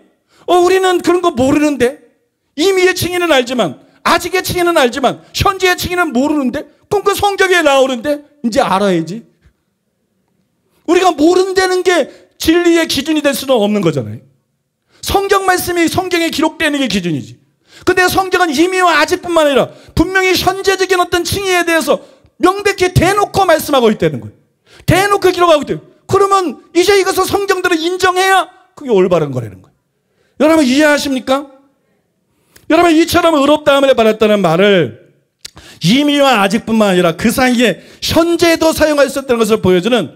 우리는 그런 거 모르는데 이미의 칭의는 알지만 아직의 칭의는 알지만 현재의 칭의는 모르는데 그럼 그 성경에 나오는데 이제 알아야지. 우리가 모른다는 게 진리의 기준이 될 수는 없는 거잖아요. 성경 말씀이 성경에 기록되는 게 기준이지. 근데 성경은 이미와 아직뿐만 아니라 분명히 현재적인 어떤 칭의에 대해서 명백히 대놓고 말씀하고 있다는 거예요. 대놓고 기록하고 있대요. 그러면 이제 이것을 성경대로 인정해야 그게 올바른 거라는 거예요. 여러분 이해하십니까? 여러분 이처럼 의롭다함을 받았다는 말을 이미와 아직뿐만 아니라 그 사이에 현재도 사용할 수 있다는 것을 보여주는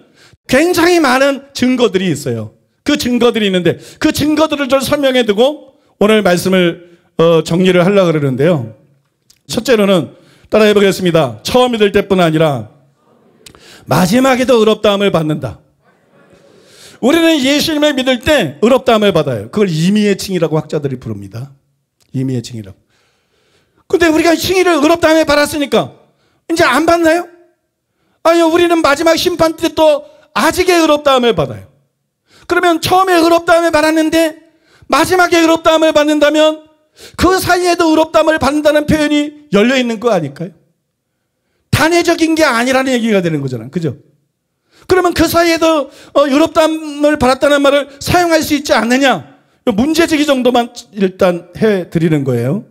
굉장히 많은 증거들이 있어요. 그 증거들이 있는데 그 증거들을 좀 설명해 두고 오늘 말씀을 정리를 하려고 그러는데요. 첫째로는 따라해 보겠습니다. 처음 믿을 때뿐 아니라 마지막에도 의롭다함을 받는다. 우리는 예수님을 믿을 때 의롭다함을 받아요. 그걸 임의의 칭의라고 학자들이 부릅니다. 임의의 칭의라고. 근데 우리가 칭의를 의롭다함에 받았으니까 이제 안 받나요? 아니요, 우리는 마지막 심판 때 또 아직의 의롭다함을 받아요. 그러면 처음에 의롭다함을 받았는데 마지막에 의롭다함을 받는다면 그 사이에도 의롭다함을 받는다는 표현이 열려있는 거 아닐까요? 단회적인 게 아니라는 얘기가 되는 거잖아요. 그죠? 그러면 그 사이에도 의롭다함을 받았다는 말을 사용할 수 있지 않느냐? 문제제기 정도만 일단 해드리는 거예요.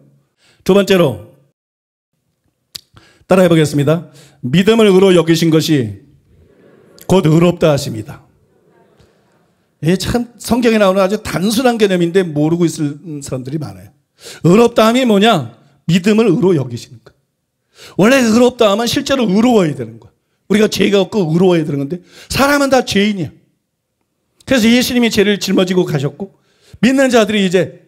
두 번째로 따라해 보겠습니다. 믿음을 의로 여기신 것이 곧 의롭다 하십니다. 참 성경에 나오는 아주 단순한 개념인데 모르고 있을 사람들이 많아요. 의롭다함이 뭐냐? 믿음을 의로 여기시는 거예요. 원래 의롭다함은 실제로 의로워야 되는 거예요. 우리가 죄가 없고 의로워야 되는 건데 사람은 다 죄인이야. 그래서 예수님이 죄를 짊어지고 가셨고 믿는 자들이 이제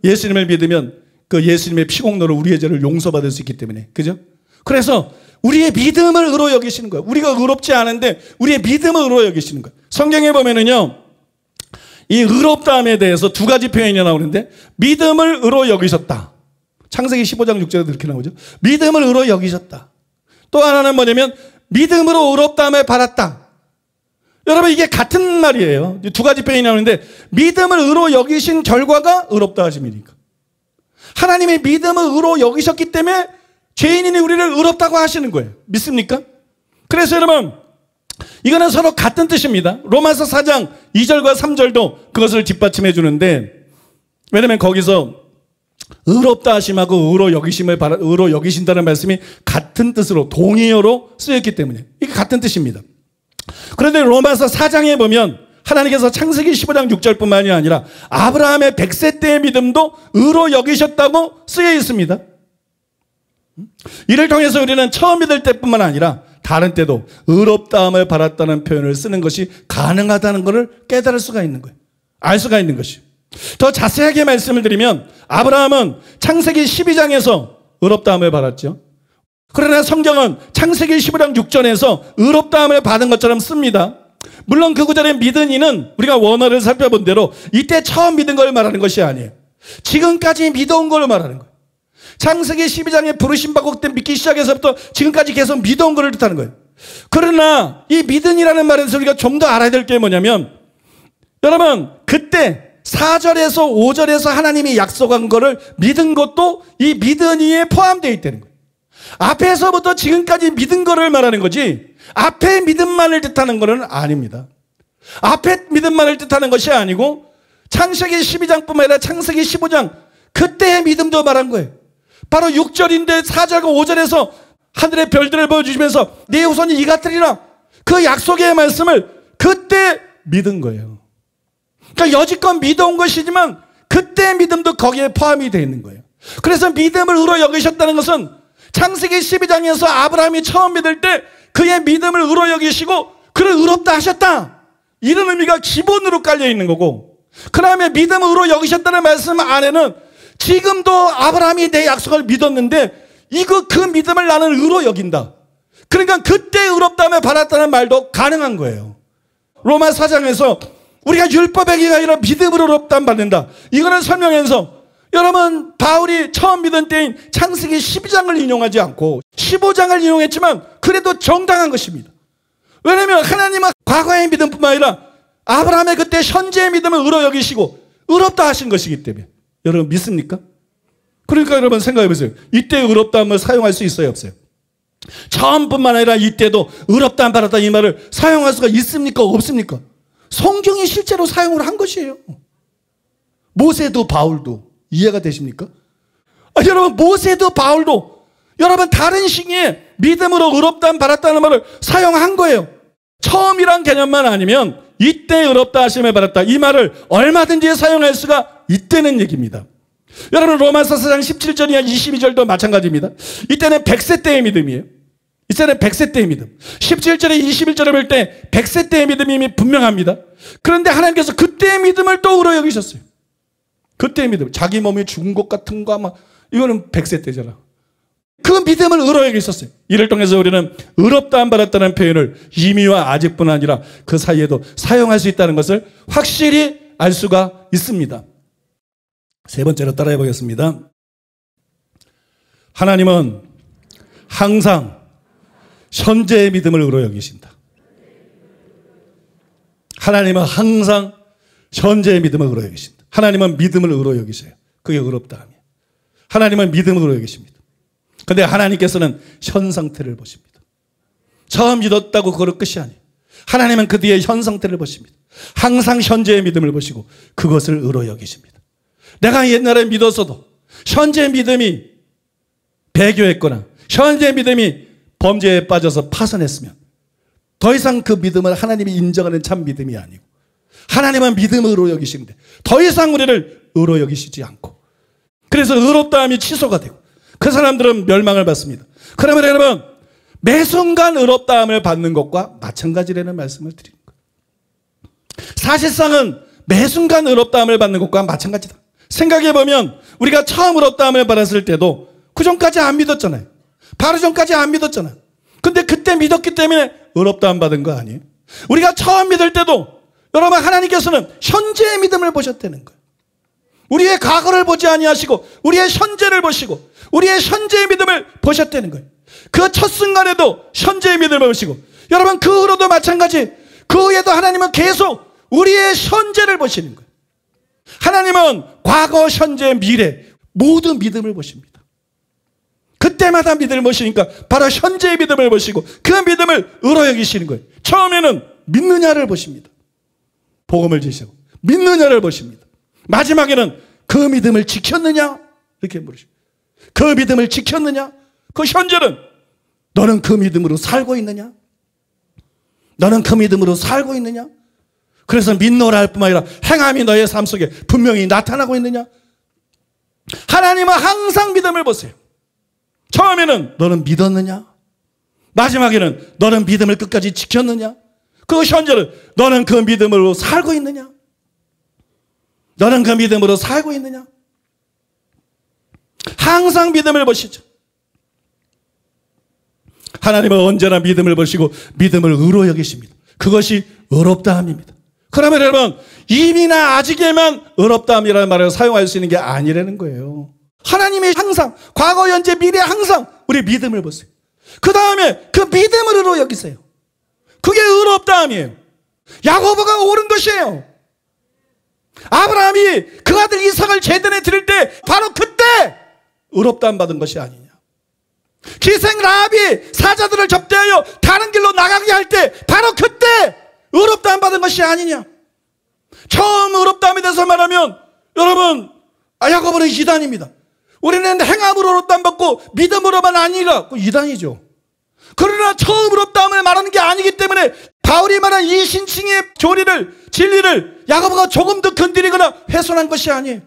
예수님을 믿으면 그 예수님의 피공로로 우리의 죄를 용서받을 수 있기 때문에 그죠? 그래서 우리의 믿음을 의로 여기시는 거예요. 우리가 의롭지 않은데 우리의 믿음을 의로 여기시는 거예요. 성경에 보면은요 이 의롭다함에 대해서 두 가지 표현이 나오는데 믿음을 의로 여기셨다. 창세기 15장 6절에 이렇게 나오죠. 믿음을 의로 여기셨다. 또 하나는 뭐냐면 믿음으로 의롭다함을 받았다. 여러분 이게 같은 말이에요. 두 가지 표현이 나오는데 믿음을 의로 여기신 결과가 의롭다 하심이니까. 하나님의 믿음을 의로 여기셨기 때문에 죄인인 우리를 의롭다고 하시는 거예요. 믿습니까? 그래서 여러분 이거는 서로 같은 뜻입니다. 로마서 4장 2절과 3절도 그것을 뒷받침해 주는데 왜냐하면 거기서 의롭다 하심하고 의로 여기신다는 말씀이 같은 뜻으로 동의어로 쓰였기 때문에 이게 같은 뜻입니다. 그런데 로마서 4장에 보면 하나님께서 창세기 15장 6절뿐만이 아니라 아브라함의 100세 때의 믿음도 의로 여기셨다고 쓰여 있습니다. 이를 통해서 우리는 처음 믿을 때뿐만 아니라 다른 때도 의롭다함을 받았다는 표현을 쓰는 것이 가능하다는 것을 깨달을 수가 있는 거예요. 알 수가 있는 것이. 더 자세하게 말씀을 드리면 아브라함은 창세기 12장에서 의롭다함을 받았죠. 그러나 성경은 창세기 15장 6절에서 의롭다함을 받은 것처럼 씁니다. 물론 그 구절에 믿은 이는 우리가 원어를 살펴본 대로 이때 처음 믿은 걸 말하는 것이 아니에요. 지금까지 믿어온 걸 말하는 거예요. 창세기 12장에 부르심 받고 그때 믿기 시작해서부터 지금까지 계속 믿어온 것을 뜻하는 거예요. 그러나 이 믿은이라는 말에서 우리가 좀 더 알아야 될 게 뭐냐면 여러분 그때 4절에서 5절에서 하나님이 약속한 것을 믿은 것도 이 믿은이에 포함되어 있다는 거예요. 앞에서부터 지금까지 믿은 것을 말하는 거지 앞에 믿음만을 뜻하는 것은 아닙니다. 앞에 믿음만을 뜻하는 것이 아니고 창세기 12장뿐만 아니라 창세기 15장 그때의 믿음도 말한 거예요. 바로 6절인데 4절과 5절에서 하늘의 별들을 보여주시면서 네 후손이 이 같으리라 그 약속의 말씀을 그때 믿은 거예요. 그러니까 여지껏 믿어온 것이지만 그때의 믿음도 거기에 포함이 되어 있는 거예요. 그래서 믿음을 의로 여기셨다는 것은 창세기 12장에서 아브라함이 처음 믿을 때 그의 믿음을 의로 여기시고 그를 의롭다 하셨다 이런 의미가 기본으로 깔려 있는 거고 그 다음에 믿음을 의로 여기셨다는 말씀 안에는 지금도 아브라함이 내 약속을 믿었는데 그 믿음을 나는 의로 여긴다. 그러니까 그때 의롭다함을 받았다는 말도 가능한 거예요. 로마 4장에서 우리가 율법에 아니라 믿음으로 의롭다함 받는다. 이거는 설명해서 여러분 바울이 처음 믿은 때인 창세기 12장을 인용하지 않고 15장을 인용했지만 그래도 정당한 것입니다. 왜냐하면 하나님은 과거의 믿음뿐만 아니라 아브라함의 그때 현재의 믿음을 의로 여기시고 의롭다 하신 것이기 때문에 여러분 믿습니까? 그러니까 여러분 생각해 보세요. 이때 의롭다함을 사용할 수 있어요 없어요? 처음뿐만 아니라 이때도 의롭다함 받았다 이 말을 사용할 수가 있습니까 없습니까? 성경이 실제로 사용을 한 것이에요. 모세도 바울도 이해가 되십니까? 여러분 모세도 바울도 여러분 다른 시기에 믿음으로 의롭다함 받았다는 말을 사용한 거예요. 처음이란 개념만 아니면 이때 의롭다 하심을 받았다 이 말을 얼마든지 사용할 수가 있다는 얘기입니다. 여러분 로마서 4장 17절이나 22절도 마찬가지입니다. 이때는 100세 때의 믿음이에요. 이때는 100세 때의 믿음. 17절에 21절에 볼 때 100세 때의 믿음이 이미 분명합니다. 그런데 하나님께서 그때의 믿음을 또 의로 여기셨어요. 그때의 믿음. 자기 몸이 죽은 것 같은 거 아마 이거는 100세 때잖아. 그 믿음을 의로 여기셨어요. 이를 통해서 우리는 의롭다함 받았다는 표현을 이미와 아직뿐 아니라 그 사이에도 사용할 수 있다는 것을 확실히 알 수가 있습니다. 세 번째로 따라해 보겠습니다. 하나님은 항상 현재의 믿음을 의로 여기신다. 하나님은 항상 현재의 믿음을 의로 여기신다. 하나님은 믿음을 의로 여기세요. 그게 의롭다함이에요. 하나님은 믿음을 의로 여기십니다. 그런데 하나님께서는 현 상태를 보십니다. 처음 믿었다고 그럴 것이 아니에요. 하나님은 그 뒤에 현 상태를 보십니다. 항상 현재의 믿음을 보시고 그것을 의로 여기십니다. 내가 옛날에 믿었어도 현재의 믿음이 배교했거나 현재의 믿음이 범죄에 빠져서 파산했으면 더 이상 그 믿음을 하나님이 인정하는 참 믿음이 아니고 하나님은 믿음을 의로 여기시는데 더 이상 우리를 의로 여기시지 않고 그래서 의롭다함이 취소가 되고 그 사람들은 멸망을 받습니다. 그러면 여러분 매 순간 의롭다함을 받는 것과 마찬가지라는 말씀을 드리는 거예요. 사실상은 매 순간 의롭다함을 받는 것과 마찬가지다. 생각해보면 우리가 처음 의롭다함을 받았을 때도 그 전까지 안 믿었잖아요. 바로 전까지 안 믿었잖아요. 근데 그때 믿었기 때문에 의롭다함 받은 거 아니에요? 우리가 처음 믿을 때도 여러분 하나님께서는 현재의 믿음을 보셨다는 거예요. 우리의 과거를 보지 아니하시고 우리의 현재를 보시고 우리의 현재의 믿음을 보셨다는 거예요. 그 첫 순간에도 현재의 믿음을 보시고 여러분 그 후로도 마찬가지 그 후에도 하나님은 계속 우리의 현재를 보시는 거예요. 하나님은 과거, 현재, 미래 모두 믿음을 보십니다. 그때마다 믿음을 보시니까 바로 현재의 믿음을 보시고 그 믿음을 의로 여기시는 거예요. 처음에는 믿느냐를 보십니다. 복음을 지시고 믿느냐를 보십니다. 마지막에는 그 믿음을 지켰느냐 이렇게 물으시고 그 믿음을 지켰느냐 그 현재는 너는 그 믿음으로 살고 있느냐 너는 그 믿음으로 살고 있느냐? 그래서 믿노라 할 뿐만 아니라 행함이 너의 삶 속에 분명히 나타나고 있느냐? 하나님은 항상 믿음을 보세요. 처음에는 너는 믿었느냐? 마지막에는 너는 믿음을 끝까지 지켰느냐? 그 현재는 너는 그 믿음으로 살고 있느냐? 너는 그 믿음으로 살고 있느냐? 항상 믿음을 보시죠. 하나님은 언제나 믿음을 보시고 믿음을 의로 여기십니다. 그것이 의롭다함입니다. 그러면 여러분, 이미나 아직에만 의롭다함이라는 말을 사용할 수 있는 게 아니라는 거예요. 하나님이 항상 과거, 현재, 미래 항상 우리 믿음을 보세요. 그 다음에 그 믿음을 의로 여기세요. 그게 의롭다함이에요. 야고보가 옳은 것이에요. 아브라함이 그 아들 이삭을 제단에 드릴 때 바로 그때 의롭다함 받은 것이 아니냐. 기생 라합이 사자들을 접대하여 다른 길로 나가게 할 때 바로 그때 의롭다함 받은 것이 아니냐. 처음 의롭다함에 대해서 말하면 여러분, 야고보는 이단입니다. 우리는 행함으로 의롭다함 받고 믿음으로만 아니라 이단이죠. 그러나 처음 의롭다함을 말하는 게 아니기 때문에 바울이 말한 이 신칭의 진리를 야고보가 조금 더 건드리거나 훼손한 것이 아니에요.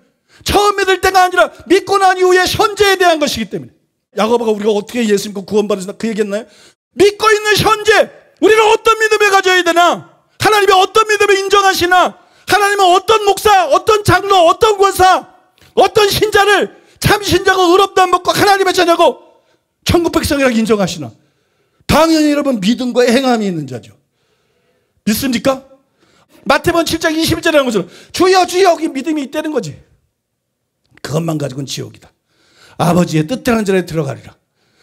처음 믿을 때가 아니라 믿고 난 이후에 현재에 대한 것이기 때문에. 야고보가 우리가 어떻게 예수 믿고 구원받으시나 그 얘기했나요? 믿고 있는 현재 우리는 어떤 믿음을 가져야 되나? 하나님이 어떤 믿음을 인정하시나? 하나님은 어떤 목사, 어떤 장로, 어떤 권사, 어떤 신자를 참 신자고 의롭다함 받고 하나님의 자녀고 천국 백성이라고 인정하시나? 당연히 여러분 믿음과 행함이 있는 자죠. 믿습니까? 마태복음 7장 21절에 나온 것처럼 주여 주여 여기 믿음이 있다는 거지. 그것만 가지고는 지옥이다. 아버지의 뜻대로 자리에 들어가리라.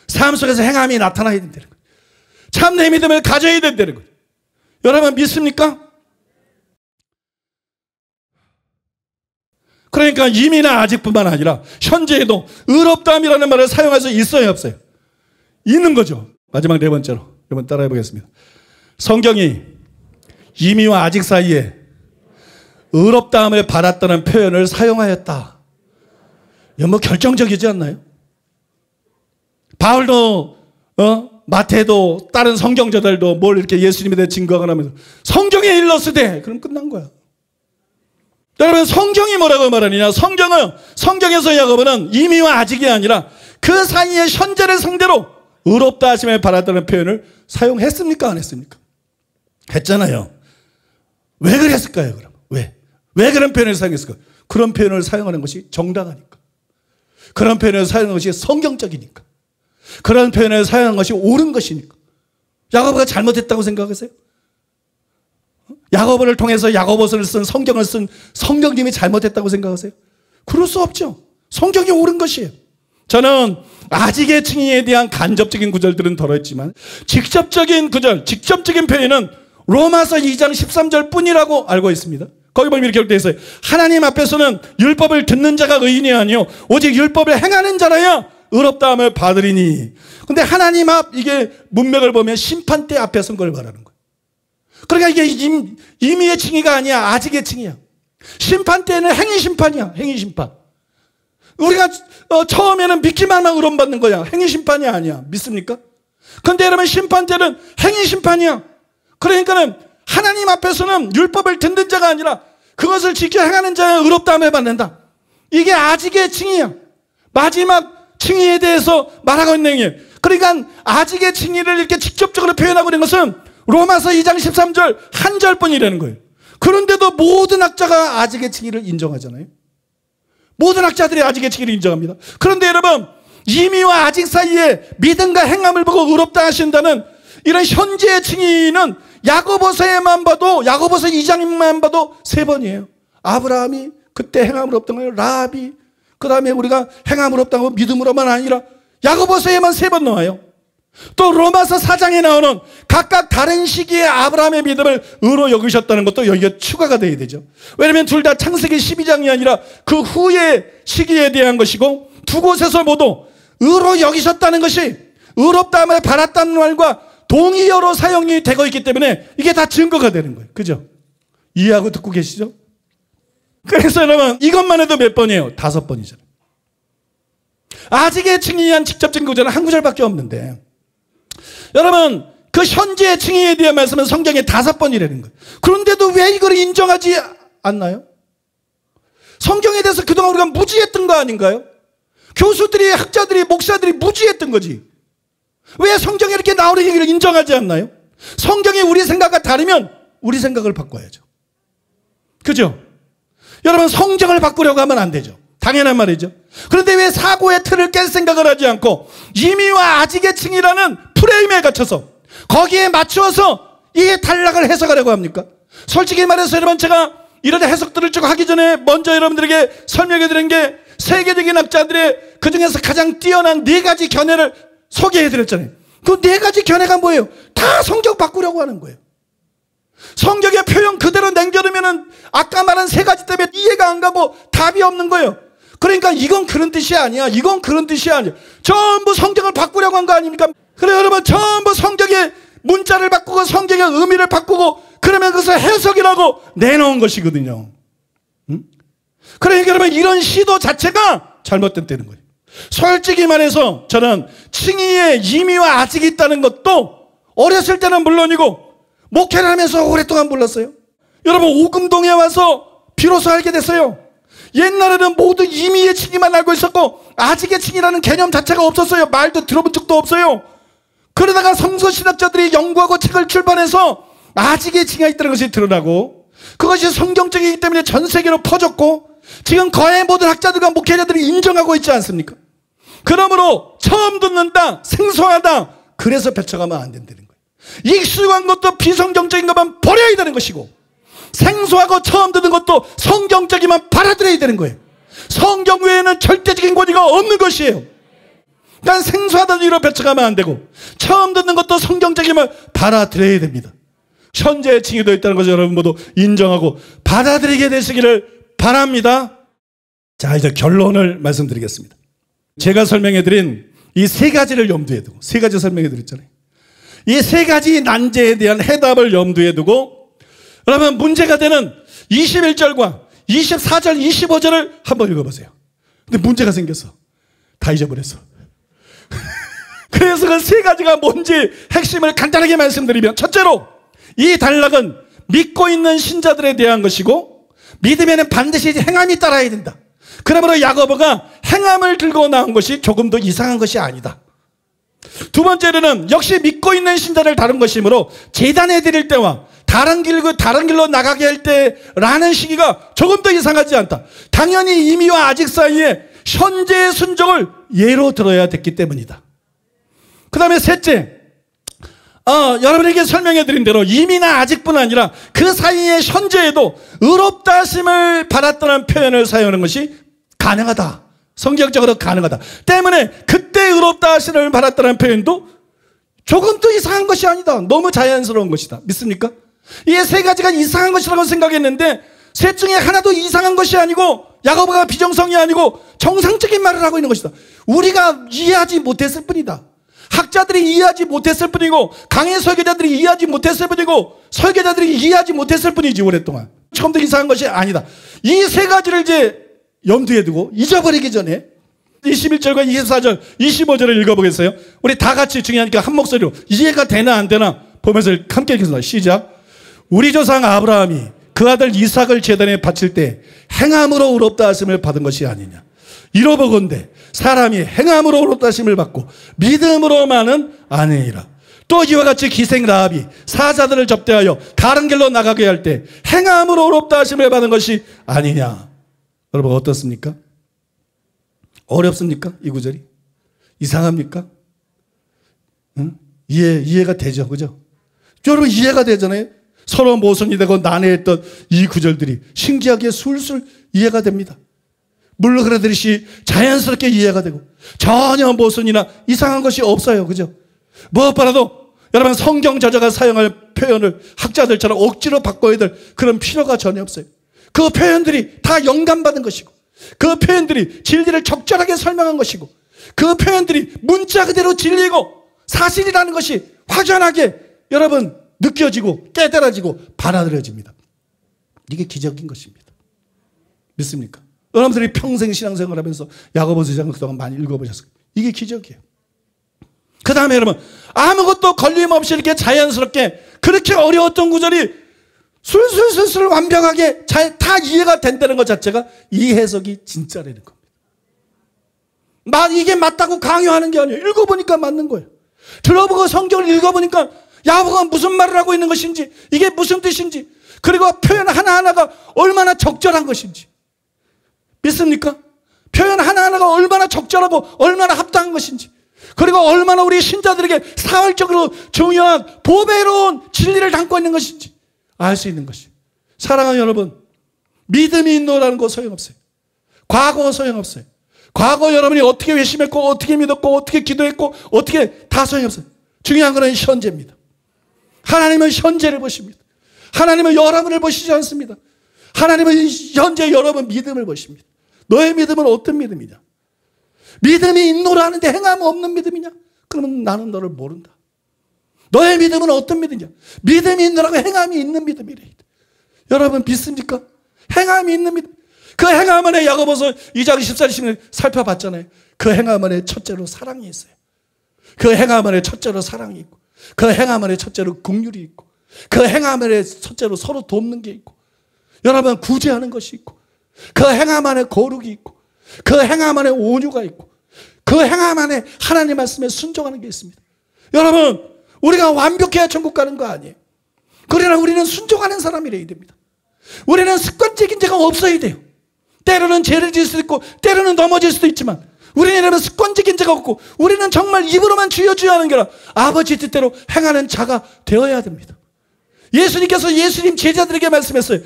삶 속에서 행함이 나타나야 된다는 거예요. 참 내 믿음을 가져야 된다는 거예요. 여러분 믿습니까? 그러니까 이미나 아직뿐만 아니라 현재에도 의롭다함이라는 말을 사용할 수 있어요, 없어요? 있는 거죠. 마지막 네 번째로 여러분 따라해 보겠습니다. 성경이 이미와 아직 사이에 의롭다함을 받았다는 표현을 사용하였다. 이건 뭐 결정적이지 않나요? 바울도 마태도 다른 성경자들도 뭘 이렇게 예수님에 대해 증거하거나 하면서 성경에 일렀으되 그럼 끝난 거야. 여러분 성경이 뭐라고 말하느냐? 성경에서 야고보는 이미와 아직이 아니라 그 사이의 현재를 상대로 의롭다 하심을 받았다는 표현을 사용했습니까? 안 했습니까? 했잖아요. 왜 그랬을까요? 그럼 왜 그런 표현을 사용했을까요? 그런 표현을 사용하는 것이 정당하니까. 그런 표현을 사용하는 것이 성경적이니까. 그런 표현을 사용하는 것이 옳은 것이니까. 야고보가 잘못했다고 생각하세요? 야고보를 통해서 야고보서를 쓴 성경을 쓴 성령님이 잘못했다고 생각하세요? 그럴 수 없죠. 성경이 옳은 것이에요. 저는 아직의 칭의에 대한 간접적인 구절들은 덜었지만 직접적인 구절, 직접적인 표현은 로마서 2장 13절 뿐이라고 알고 있습니다. 거기 보면 이렇게 되어 있어요. 하나님 앞에서는 율법을 듣는 자가 의인이 아니요 오직 율법을 행하는 자라야 의롭다함을 받으리니. 근데 하나님 앞 이게 문맥을 보면 심판대 앞에 선 걸 말하는 거예요. 그러니까 이게 임의의 칭의가 아니야. 아직의 칭의야. 심판대는 행위 심판이야. 행위 심판. 우리가 처음에는 믿기만 하면 의롭받는 거야. 행위 심판이 아니야. 믿습니까? 근데 여러분 심판대는 행위 심판이야. 그러니까는 하나님 앞에서는 율법을 듣는 자가 아니라 그것을 지켜 행하는 자의 의롭다함을 받는다. 이게 아직의 칭의야. 마지막 칭의에 대해서 말하고 있는 얘기예요. 그러니까 아직의 칭의를 이렇게 직접적으로 표현하고 있는 것은 로마서 2장 13절 한 절뿐이라는 거예요. 그런데도 모든 학자가 아직의 칭의를 인정하잖아요. 모든 학자들이 아직의 칭의를 인정합니다. 그런데 여러분 이미와 아직 사이에 믿음과 행함을 보고 의롭다 하신다는 이런 현재의 칭의는 야고보서에만 봐도 야고보서 2장만 봐도 3번이에요. 아브라함이 그때 행함으로 없던 거예요. 라합이 그 다음에 우리가 행함으로 없다고 믿음으로만 아니라 야고보서에만 3번 나와요. 또 로마서 4장에 나오는 각각 다른 시기에 아브라함의 믿음을 의로 여기셨다는 것도 여기가 추가가 돼야 되죠. 왜냐하면 둘 다 창세기 12장이 아니라 그 후의 시기에 대한 것이고 두 곳에서 모두 의로 여기셨다는 것이 의롭다함을 받았다는 말과 동의어로 사용이 되고 있기 때문에 이게 다 증거가 되는 거예요. 그죠? 이해하고 듣고 계시죠? 그래서 여러분 이것만 해도 몇 번이에요? 5번이잖아요. 아직의 칭의한 직접적인 구절은 한 구절밖에 없는데 여러분 그 현재의 칭의에 대한 말씀은 성경에 5번이라는 거예요. 그런데도 왜 이걸 인정하지 않나요? 성경에 대해서 그동안 우리가 무지했던 거 아닌가요? 교수들이, 학자들이, 목사들이 무지했던 거지. 왜 성경에 이렇게 나오는 얘기를 인정하지 않나요? 성경이 우리 생각과 다르면 우리 생각을 바꿔야죠. 그죠? 여러분, 성경을 바꾸려고 하면 안 되죠. 당연한 말이죠. 그런데 왜 사고의 틀을 깰 생각을 하지 않고 이미와 아직의 칭이라는 프레임에 갇혀서 거기에 맞추어서 이 단락을 해석하려고 합니까? 솔직히 말해서 여러분, 제가 이런 해석들을 쭉 하기 전에 먼저 여러분들에게 설명해 드린 게 세계적인 학자들의 그 중에서 가장 뛰어난 4가지 견해를 소개해 드렸잖아요. 그 4가지 견해가 뭐예요? 다 성경 바꾸려고 하는 거예요. 성경의 표현 그대로 남겨두면은 아까 말한 3가지 때문에 이해가 안 가고 답이 없는 거예요. 그러니까 이건 그런 뜻이 아니야, 이건 그런 뜻이 아니야. 전부 성경을 바꾸려고 한 거 아닙니까? 그래 여러분, 전부 성경의 문자를 바꾸고 성경의 의미를 바꾸고 그러면 그것을 해석이라고 내놓은 것이거든요. 그러니까 여러분, 이런 시도 자체가 잘못됐다는 거예요. 솔직히 말해서 저는 칭의의 의미와 아직이 있다는 것도 어렸을 때는 물론이고 목회를 하면서 오랫동안 몰랐어요. 여러분, 오금동에 와서 비로소 알게 됐어요. 옛날에는 모두 임의의 칭의만 알고 있었고 아직의 칭의라는 개념 자체가 없었어요. 말도 들어본 적도 없어요. 그러다가 성서신학자들이 연구하고 책을 출판해서 아직의 칭의가 있다는 것이 드러나고 그것이 성경적이기 때문에 전 세계로 퍼졌고 지금 거의 모든 학자들과 목회자들이 인정하고 있지 않습니까? 그러므로 처음 듣는다, 생소하다, 그래서 펼쳐가면 안 된다는 거예요. 익숙한 것도 비성경적인 것만 버려야 되는 것이고 생소하고 처음 듣는 것도 성경적이만 받아들여야 되는 거예요. 성경 외에는 절대적인 권위가 없는 것이에요. 그러니까 생소하다는 이유로 펼쳐가면 안 되고 처음 듣는 것도 성경적이면 받아들여야 됩니다. 현재의 칭의도 있다는 것을 여러분 모두 인정하고 받아들이게 되시기를 바랍니다. 자, 이제 결론을 말씀드리겠습니다. 제가 설명해드린 이 3가지를 염두에 두고 3가지 설명해드렸잖아요. 이 3가지 난제에 대한 해답을 염두에 두고 여러분, 문제가 되는 21절과 24절, 25절을 한번 읽어보세요. 근데 문제가 생겼어. 다 잊어버렸어. 그래서 그 3가지가 뭔지 핵심을 간단하게 말씀드리면, 첫째로 이 단락은 믿고 있는 신자들에 대한 것이고 믿음에는 반드시 행함이 따라야 된다. 그러므로 야고보가 행함을 들고 나온 것이 조금 더 이상한 것이 아니다. 두 번째로는 역시 믿고 있는 신자를 다룬 것이므로 제단에 드릴 때와 다른 길로 나가게 할 때라는 시기가 조금 더 이상하지 않다. 당연히 이미와 아직 사이에 현재의 순종을 예로 들어야 됐기 때문이다. 그 다음에 셋째, 여러분에게 설명해드린 대로 이미나 아직뿐 아니라 그 사이의 현재에도 의롭다 하심을 받았다는 표현을 사용하는 것이 가능하다. 성경적으로 가능하다. 때문에 그때 의롭다 하심을 받았다는 표현도 조금 더 이상한 것이 아니다. 너무 자연스러운 것이다. 믿습니까? 이 3가지가 이상한 것이라고 생각했는데 셋 중에 하나도 이상한 것이 아니고 야고보가 비정성이 아니고 정상적인 말을 하고 있는 것이다. 우리가 이해하지 못했을 뿐이다. 학자들이 이해하지 못했을 뿐이고 강의 설교자들이 이해하지 못했을 뿐이고 설교자들이 이해하지 못했을 뿐이지. 오랫동안 처음부터 이상한 것이 아니다. 이 3가지를 이제 염두에 두고 잊어버리기 전에 21절과 24절, 25절을 읽어보겠어요. 우리 다 같이 중요하니까 한 목소리로 이해가 되나 안 되나 보면서 함께 읽겠습니다. 시작. 우리 조상 아브라함이 그 아들 이삭을 제단에 바칠 때 행함으로 의롭다 하심을 받은 것이 아니냐. 이로보건대 사람이 행함으로 의롭다 하심을 받고 믿음으로만은 아니니라. 또 이와 같이 기생 라합이 사자들을 접대하여 다른 길로 나가게 할 때 행함으로 의롭다 하심을 받은 것이 아니냐. 여러분 어떻습니까? 어렵습니까? 이 구절이? 이상합니까? 응? 이해가 되죠. 그죠? 여러분 이해가 되잖아요. 서로 모순이 되고 난해했던 이 구절들이 신기하게 술술 이해가 됩니다. 물러그러듯이 자연스럽게 이해가 되고 전혀 모순이나 이상한 것이 없어요. 그죠? 무엇보다도 여러분 성경 저자가 사용할 표현을 학자들처럼 억지로 바꿔야 될 그런 필요가 전혀 없어요. 그 표현들이 다 영감받은 것이고 그 표현들이 진리를 적절하게 설명한 것이고 그 표현들이 문자 그대로 진리고 사실이라는 것이 확연하게 여러분 느껴지고 깨달아지고 받아들여집니다. 이게 기적인 것입니다. 믿습니까? 여러분들이 평생 신앙생활을 하면서 야고보서 2장을 그동안 많이 읽어보셨을 거예요. 이게 기적이에요. 그 다음에 여러분, 아무것도 걸림없이 이렇게 자연스럽게 그렇게 어려웠던 구절이 술술술술 완벽하게 다 이해가 된다는 것 자체가 이 해석이 진짜라는 겁니다. 이게 맞다고 강요하는 게 아니에요. 읽어보니까 맞는 거예요. 들어보고 성경을 읽어보니까 야고보가 무슨 말을 하고 있는 것인지, 이게 무슨 뜻인지, 그리고 표현 하나하나가 얼마나 적절한 것인지 믿습니까? 표현 하나하나가 얼마나 적절하고 얼마나 합당한 것인지, 그리고 얼마나 우리 신자들에게 사활적으로 중요한 보배로운 진리를 담고 있는 것인지 알 수 있는 것이. 사랑하는 여러분, 믿음이 있노라는 거 소용없어요. 과거 소용없어요. 과거 여러분이 어떻게 회심했고 어떻게 믿었고 어떻게 기도했고 어떻게 다 소용없어요. 중요한 것은 현재입니다. 하나님은 현재를 보십니다. 하나님은 여러분을 보시지 않습니다. 하나님은 현재 여러분 믿음을 보십니다. 너의 믿음은 어떤 믿음이냐? 믿음이 있노라는데 행함 없는 믿음이냐? 그러면 나는 너를 모른다. 너의 믿음은 어떤 믿음이냐? 믿음이 있노라고 행함이 있는 믿음이래. 여러분 믿습니까? 행함이 있는 믿음. 그 행함 안에 야고보서 2장 14절 16절 살펴봤잖아요. 그 행함 안에 첫째로 사랑이 있어요. 그 행함 안에 첫째로 사랑이 있고, 그 행함 안에 첫째로 긍휼이 있고, 그 행함 안에 첫째로 서로 돕는 게 있고, 여러분 구제하는 것이 있고, 그 행함 안에 거룩이 있고, 그 행함 안에 온유가 있고, 그 행함 안에 하나님 말씀에 순종하는 게 있습니다. 여러분, 우리가 완벽해야 천국 가는 거 아니에요. 그러나 우리는 순종하는 사람이래야 됩니다. 우리는 습관적인 죄가 없어야 돼요. 때로는 죄를 지을 수도 있고 때로는 넘어질 수도 있지만 우리는 습관적인 죄가 없고 우리는 정말 입으로만 주여 주여 하는 게 아니라 아버지 뜻대로 행하는 자가 되어야 됩니다. 예수님께서 예수님 제자들에게 말씀했어요.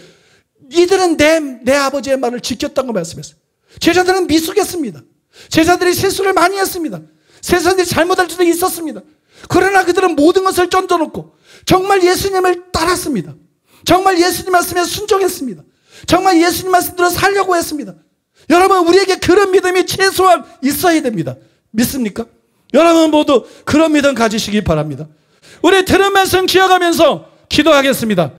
이들은 내 아버지의 말을 지켰다고 말씀했어요. 제자들은 미숙했습니다. 제자들이 실수를 많이 했습니다. 세상들이 잘못할 수도 있었습니다. 그러나 그들은 모든 것을 던져놓고 정말 예수님을 따랐습니다. 정말 예수님 말씀에 순종했습니다. 정말 예수님 말씀대로 살려고 했습니다. 여러분, 우리에게 그런 믿음이 최소한 있어야 됩니다. 믿습니까? 여러분 모두 그런 믿음 가지시기 바랍니다. 우리 들은 말씀 기억하면서 기도하겠습니다.